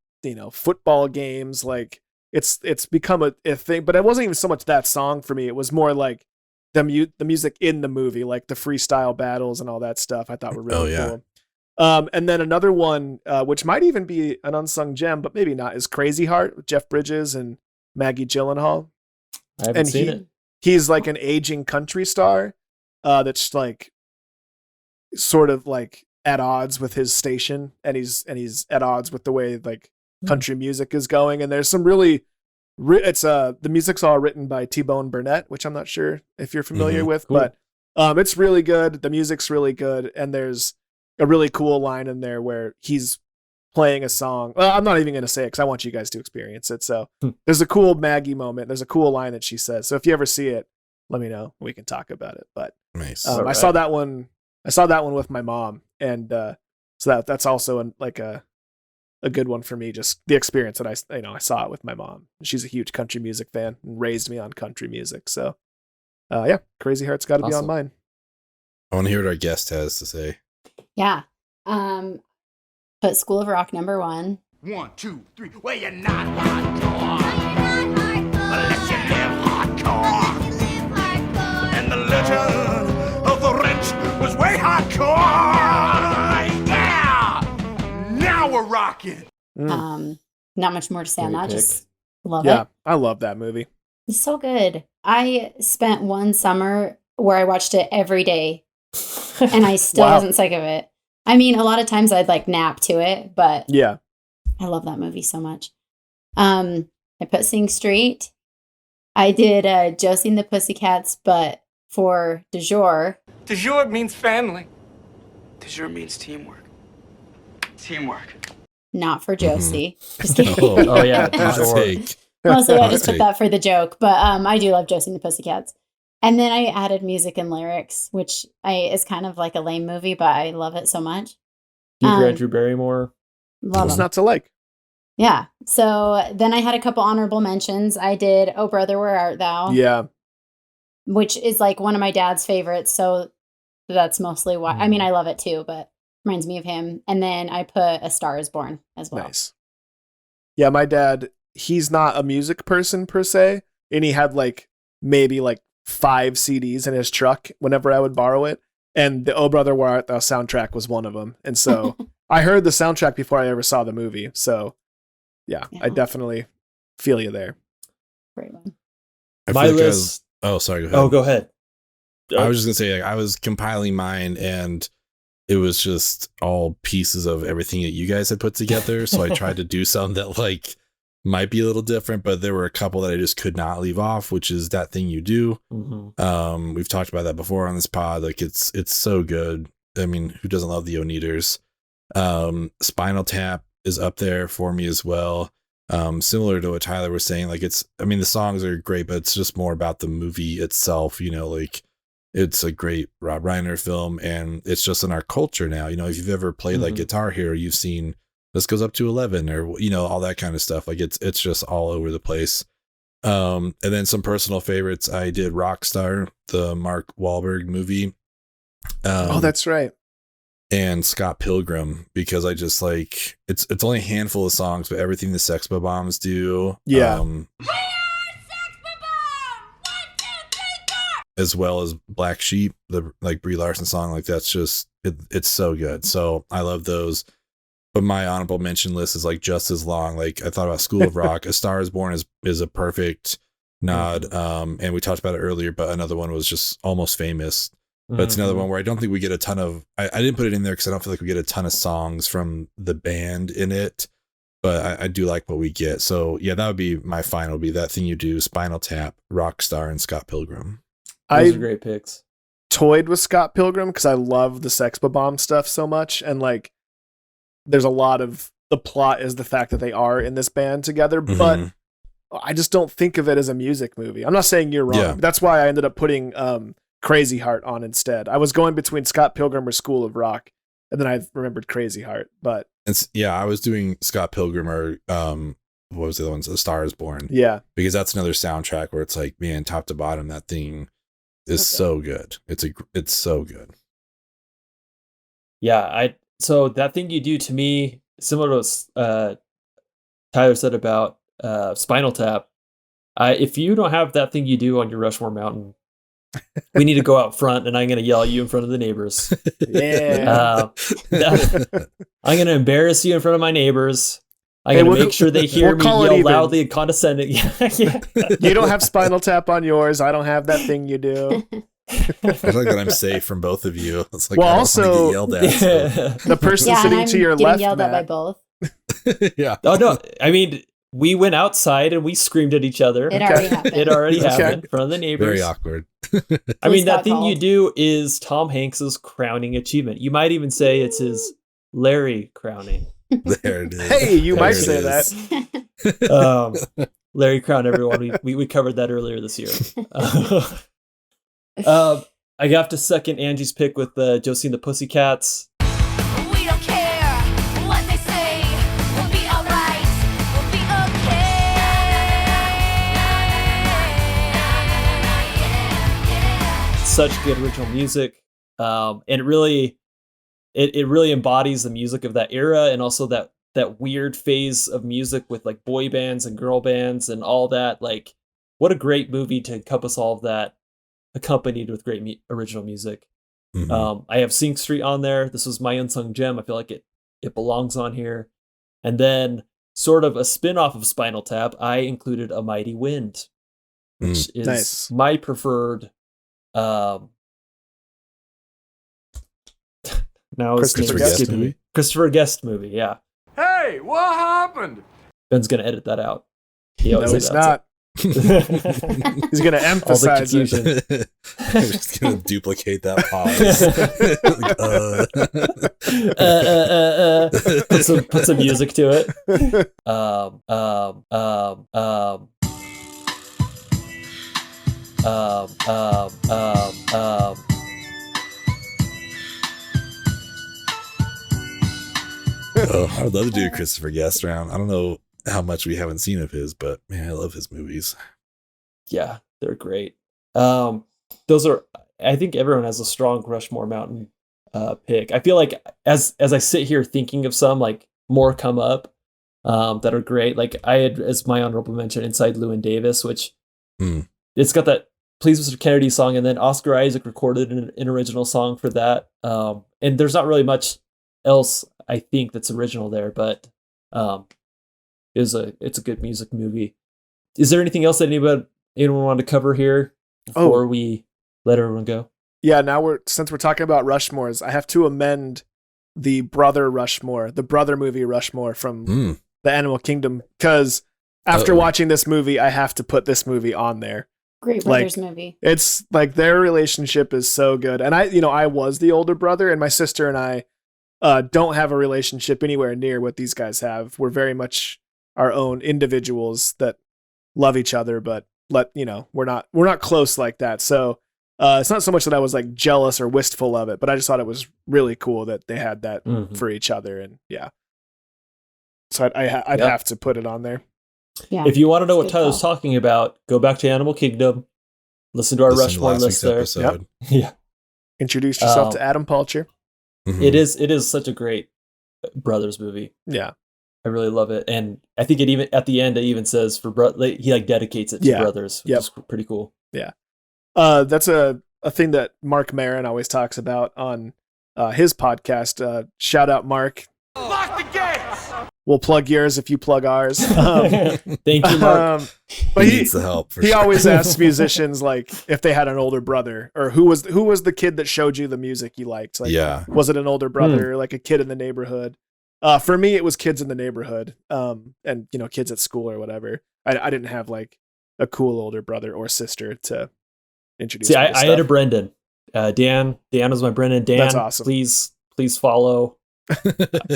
football games. Like, it's become a thing, but it wasn't even so much that song for me. It was more like the music in the movie, like the freestyle battles and all that stuff. I thought were really cool. And then another one, which might even be an unsung gem, but maybe not, is Crazy Heart with Jeff Bridges and Maggie Gyllenhaal. I haven't seen it. He's like an aging country star that's like sort of like at odds with his station, and he's at odds with the way like country music is going. And there's some really the music's all written by T-Bone Burnett, which I'm not sure if you're familiar with, cool. but it's really good. The music's really good, and there's a really cool line in there where he's playing a song. Well, I'm not even going to say it because I want you guys to experience it. So there's a cool Maggie moment. There's a cool line that she says. So if you ever see it, let me know. We can talk about it. But nice. I saw that one. I saw that one with my mom, and so that's also a good one for me. Just the experience that I saw it with my mom. She's a huge country music fan and raised me on country music. So yeah, Crazy Heart's got to be on mine. I want to hear what our guest has to say. Yeah. Put School of Rock number 1. 1, 2, 3. Well, you're not hardcore. Unless you live hardcore. And the legend of the wrench was way hardcore. Yeah! Now we're rocking. Not much more to say on that. Just love Yeah, it. I love that movie. It's so good. I spent one summer where I watched it every day, and I still wasn't sick of it. I mean, a lot of times I'd like nap to it, but yeah, I love that movie so much. I put Sing Street. I did Josie and the Pussycats, but for du jour. Du jour means family. Du jour means teamwork. Teamwork. Not for Josie. Just kidding. Oh yeah, du Hot jour. take. Mostly I Hot just put take. that for the joke, but I do love Josie and the Pussycats. And then I added music and lyrics, which is kind of like a lame movie, but I love it so much. Hugh Grant, Drew Barrymore. Love What's them. not to like? Yeah. So then I had a couple honorable mentions. I did Oh Brother, Where Art Thou? Yeah. Which is like one of my dad's favorites. So that's mostly why. I mean, I love it too, but reminds me of him. And then I put A Star Is Born as well. Nice. Yeah, my dad, he's not a music person per se, and he had like maybe like 5 CDs in his truck whenever I would borrow it, and the Oh Brother Where Art Thou soundtrack was one of them. And so I heard the soundtrack before I ever saw the movie. So yeah. I definitely feel you there. Great one. My list. Oh, sorry. Go ahead. Oh, go ahead. I was just gonna say, like, I was compiling mine, and it was just all pieces of everything that you guys had put together. So I tried to do something that like might be a little different, but there were a couple that I just could not leave off, which is That Thing You Do. Mm-hmm. We've talked about that before on this pod. Like it's so good. I mean, who doesn't love the Oneaters? Spinal Tap is up there for me as well. Similar to what Tyler was saying, like the songs are great, but it's just more about the movie itself, like it's a great Rob Reiner film, and it's just in our culture now. If you've ever played like Guitar Hero, you've seen This Goes Up to 11 or, all that kind of stuff. Like it's just all over the place. And then some personal favorites. I did Rockstar, the Mark Wahlberg movie. Oh, that's right. And Scott Pilgrim, because I just like, it's only a handful of songs, but everything the Sex Bombs do. Yeah. As well as Black Sheep, the like Brie Larson song, like that's just it's so good. So I love those. But my honorable mention list is like just as long. Like I thought about School of Rock. A Star Is Born is a perfect nod. And we talked about it earlier, but another one was just Almost Famous. But it's another one where I don't think we get a ton of. I didn't put it in there because I don't feel like we get a ton of songs from the band in it. But I do like what we get. So yeah, that would be my final. Would be That Thing You Do, Spinal Tap, Rockstar, and Scott Pilgrim. Those are great picks. Toyed with Scott Pilgrim because I love the Sex Bomb stuff so much, and like there's a lot of the plot is the fact that they are in this band together, but I just don't think of it as a music movie. I'm not saying you're wrong. Yeah. That's why I ended up putting Crazy Heart on instead. I was going between Scott Pilgrim or School of Rock, and then I remembered Crazy Heart. But I was doing Scott Pilgrim or what was the other ones? A Star Is Born. Yeah. Because that's another soundtrack where it's like, man, top to bottom, that thing is so good. It's so good. Yeah, so that thing you do to me, similar to what Tyler said about Spinal Tap. If you don't have that thing you do on your Rushmore Mountain, we need to go out front, and I'm going to yell at you in front of the neighbors. Yeah. I'm going to embarrass you in front of my neighbors. I'm going to make sure they hear me yell loudly and condescending. Yeah. You don't have Spinal Tap on yours. I don't have that thing you do. I feel like that I'm safe from both of you. It's like, well, I don't also, want to get yelled at. So. The person sitting to your getting left, yelled at by Matt. both. Yeah. Oh, no. I mean, we went outside and we screamed at each other. It already happened. It already happened in front of the neighbors. Very awkward. I mean, that thing you do is Tom Hanks's crowning achievement. You might even say it's his Larry crowning. There it is. Hey, you There might it say is. that. Larry Crown, everyone. We covered that earlier this year. I have to second Angie's pick with Josie and the Pussycats. We don't care what they say. We'll be alright. We'll be okay. Such good original music, and it really embodies the music of that era, and also that weird phase of music with like boy bands and girl bands and all that. Like, what a great movie to encompass all of that, accompanied with great original music. Mm-hmm. I have Sing Street on there. This was my unsung gem. I feel like it belongs on here. And then, sort of a spin-off of Spinal Tap, I included A Mighty Wind, which is my preferred. Now it's Christopher Guest movie. Yeah. Hey, what happened? Ben's gonna edit that out. He always No, he's not. He's gonna emphasize it. I'm just gonna duplicate that pause. Put some music to it. Oh, I would love to do a Christopher Guest round. I don't know how much we haven't seen of his, but man, I love his movies. Yeah, they're great. Those are, I think everyone has a strong Rushmore Mountain pick. I feel like as I sit here thinking of some, like, more come up that are great. Like, I had as my honorable mention Inside Llewyn Davis, which it's got that Please Mr. Kennedy song, and then Oscar Isaac recorded an original song for that. And there's not really much else I think that's original there, but it's a good music movie. Is there anything else that anyone wanted to cover here before we let everyone go? Yeah, now since we're talking about Rushmores, I have to amend the brother movie Rushmore from the Animal Kingdom, because after watching this movie, I have to put this movie on there. Great brothers movie. It's like their relationship is so good, and I was the older brother, and my sister and I don't have a relationship anywhere near what these guys have. We're very much our own individuals that love each other, but we're not close like that. So it's not so much that I was like jealous or wistful of it, but I just thought it was really cool that they had that for each other, and yeah. So I'd have to put it on there. Yeah. If you want to know what Tyler's talking about, go back to Animal Kingdom, listen to our Rushmore list there. Episode. Yep. Yeah. Introduce yourself to Adam Pulcher. Mm-hmm. It is such a great brothers movie. Yeah. I really love it, and I think it even at the end it even says he like dedicates it to brothers, which is pretty cool. Yeah, that's a thing that Mark Maron always talks about on his podcast. Shout out, Mark. Lock the gates! We'll plug yours if you plug ours. Thank you, Mark. But he needs the help. He always asks musicians like if they had an older brother, or who was the kid that showed you the music you liked. Like, was it an older brother, or like a kid in the neighborhood? For me, it was kids in the neighborhood, and kids at school or whatever. I didn't have like a cool older brother or sister to introduce. See, I had a Brendan. Dan was my Brendan. Dan, that's awesome. Please follow.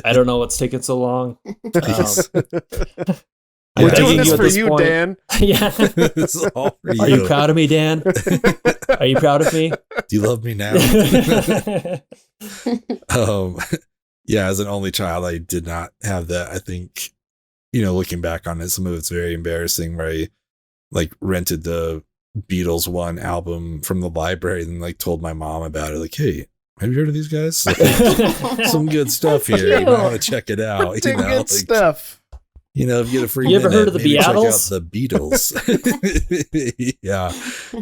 I don't know what's taking so long. We're doing this for you, point. Dan. Yeah. This is all for you. Are you proud of me, Dan? Are you proud of me? Do you love me now? Yeah, as an only child, I did not have that. I think looking back on it, some of it's very embarrassing where I like rented the Beatles one album from the library and like told my mom about it. Like, hey, have you heard of these guys? Like, some good stuff here. I want to check it out. Pretty good stuff. If you get a free You ever minute, heard of the maybe check out Beatles? the Beatles. Yeah.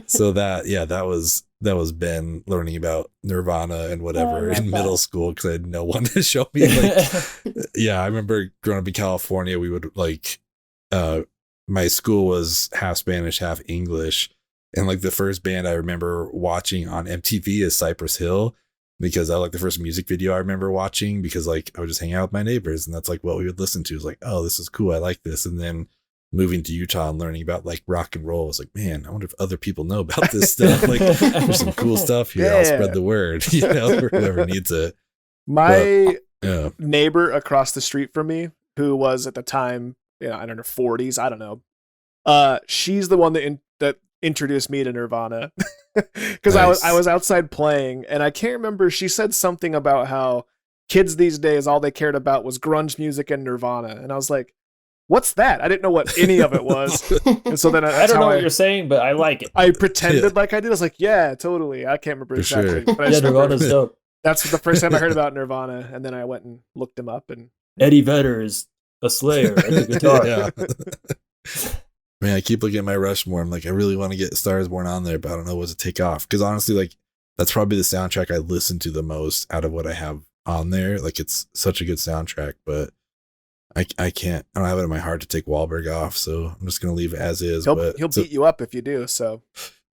So that was Ben learning about Nirvana and whatever in middle school because I had no one to show me. I remember growing up in California, we would my school was half Spanish, half English. And like the first band I remember watching on MTV is Cypress Hill, because I like the first music video I remember watching because like I would just hang out with my neighbors and that's like what we would listen to. It was like, oh, this is cool. I like this. And then moving to Utah and learning about like rock and roll, I was like, man, I wonder if other people know about this stuff. Like there's some cool stuff here. I'll spread the word, for whoever needs it. My neighbor across the street from me, who was at the time, in her 40s, I don't know. She's the one that introduced me to Nirvana because Nice. I was outside playing and I can't remember. She said something about how kids these days, all they cared about was grunge music and Nirvana. And I was like, what's that? I didn't know what any of it was. And so then I don't know what you're saying, but I like it. I pretended like I did. I was like, yeah, totally. I can't remember exactly. sure. But I just remember Nirvana's dope. that's the first time I heard about Nirvana. And then I went and looked him up and Eddie Vedder is a Slayer at the guitar. Yeah. Man, I keep looking at my Rushmore. I'm like, I really want to get Stars Born on there, but I don't know what to take off. Because honestly, like, that's probably the soundtrack I listen to the most out of what I have on there. Like, it's such a good soundtrack, but I can't. I don't have it in my heart to take Wahlberg off, so I'm just gonna leave it as is. he'll But beat you up if you do. So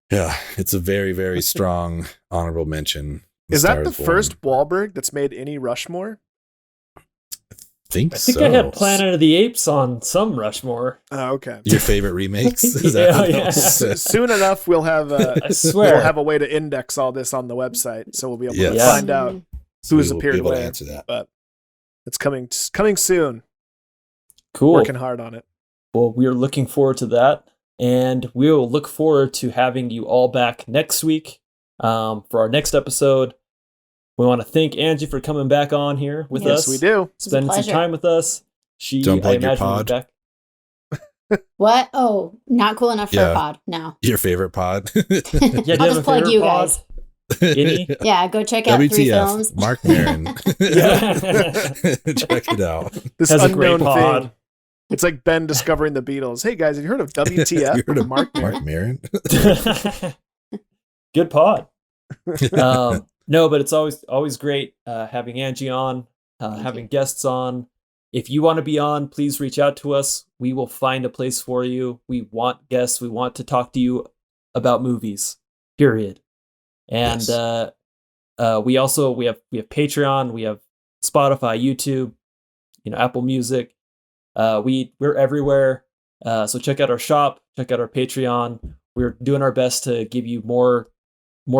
yeah, it's a very, very strong honorable mention. is that the Stars Born. first Wahlberg that's made any Rushmore? I think I think so. I had Planet of the Apes on some Rushmore. Oh, okay. Your favorite remakes? Is Yeah, what yeah. that was? Soon enough, we'll have I swear. we'll have a way to index all this on the website, so we'll be able to Yes. find out So who's we will be appeared able to where. answer that. But it's coming soon. Cool. Working hard on it. Well, we are looking forward to that. And we will look forward to having you all back next week for our next episode. We want to thank Angie for coming back on here with us. Yes, we do. Spending some pleasure. time with us. Don't I plug your imagine, will be pod. What? Oh, not cool enough for Yeah. a pod. No. Your favorite pod? Yeah, do you I'll have just a plug favorite you pod? guys. Any? Yeah, go check out 3 films. WTF, Mark Maron. Yeah. Check it out. This Has a great unknown pod. thing. It's like Ben discovering the Beatles. Hey guys, have you heard of WTF? Have you heard of Mark Maron? Mark Maron? Good pod. No, but it's always great having Angie on, having guests on. If you want to be on, please reach out to us. We will find a place for you. We want guests. We want to talk to you about movies. Period. And Yes. we have Patreon, we have Spotify, YouTube, Apple Music. We're everywhere. So check out our shop, check out our Patreon. We're doing our best to give you more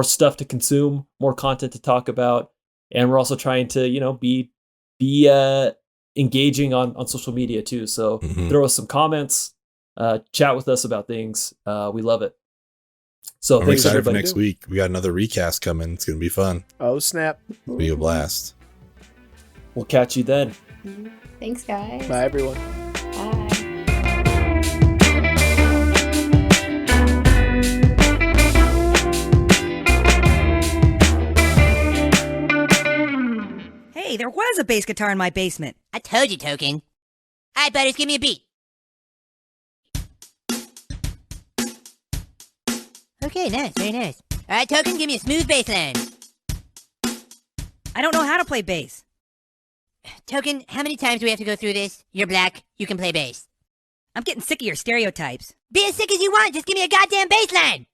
stuff to consume, more content to talk about, and we're also trying to be engaging on social media too. So throw us some comments, chat with us about things. We love it. So I'm thanks excited for everybody. next week. We got another recast coming. It's going to be fun. Oh snap. It'll be a blast. We'll catch you then. Thanks, guys. Bye everyone. Bye. Hey, there was a bass guitar in my basement. I told you, Token. All right, Butters, give me a beat. Okay, nice, very nice. All right, Token, give me a smooth bass line. I don't know how to play bass. Token, how many times do we have to go through this? You're black, you can play bass. I'm getting sick of your stereotypes. Be as sick as you want, just give me a goddamn bass line.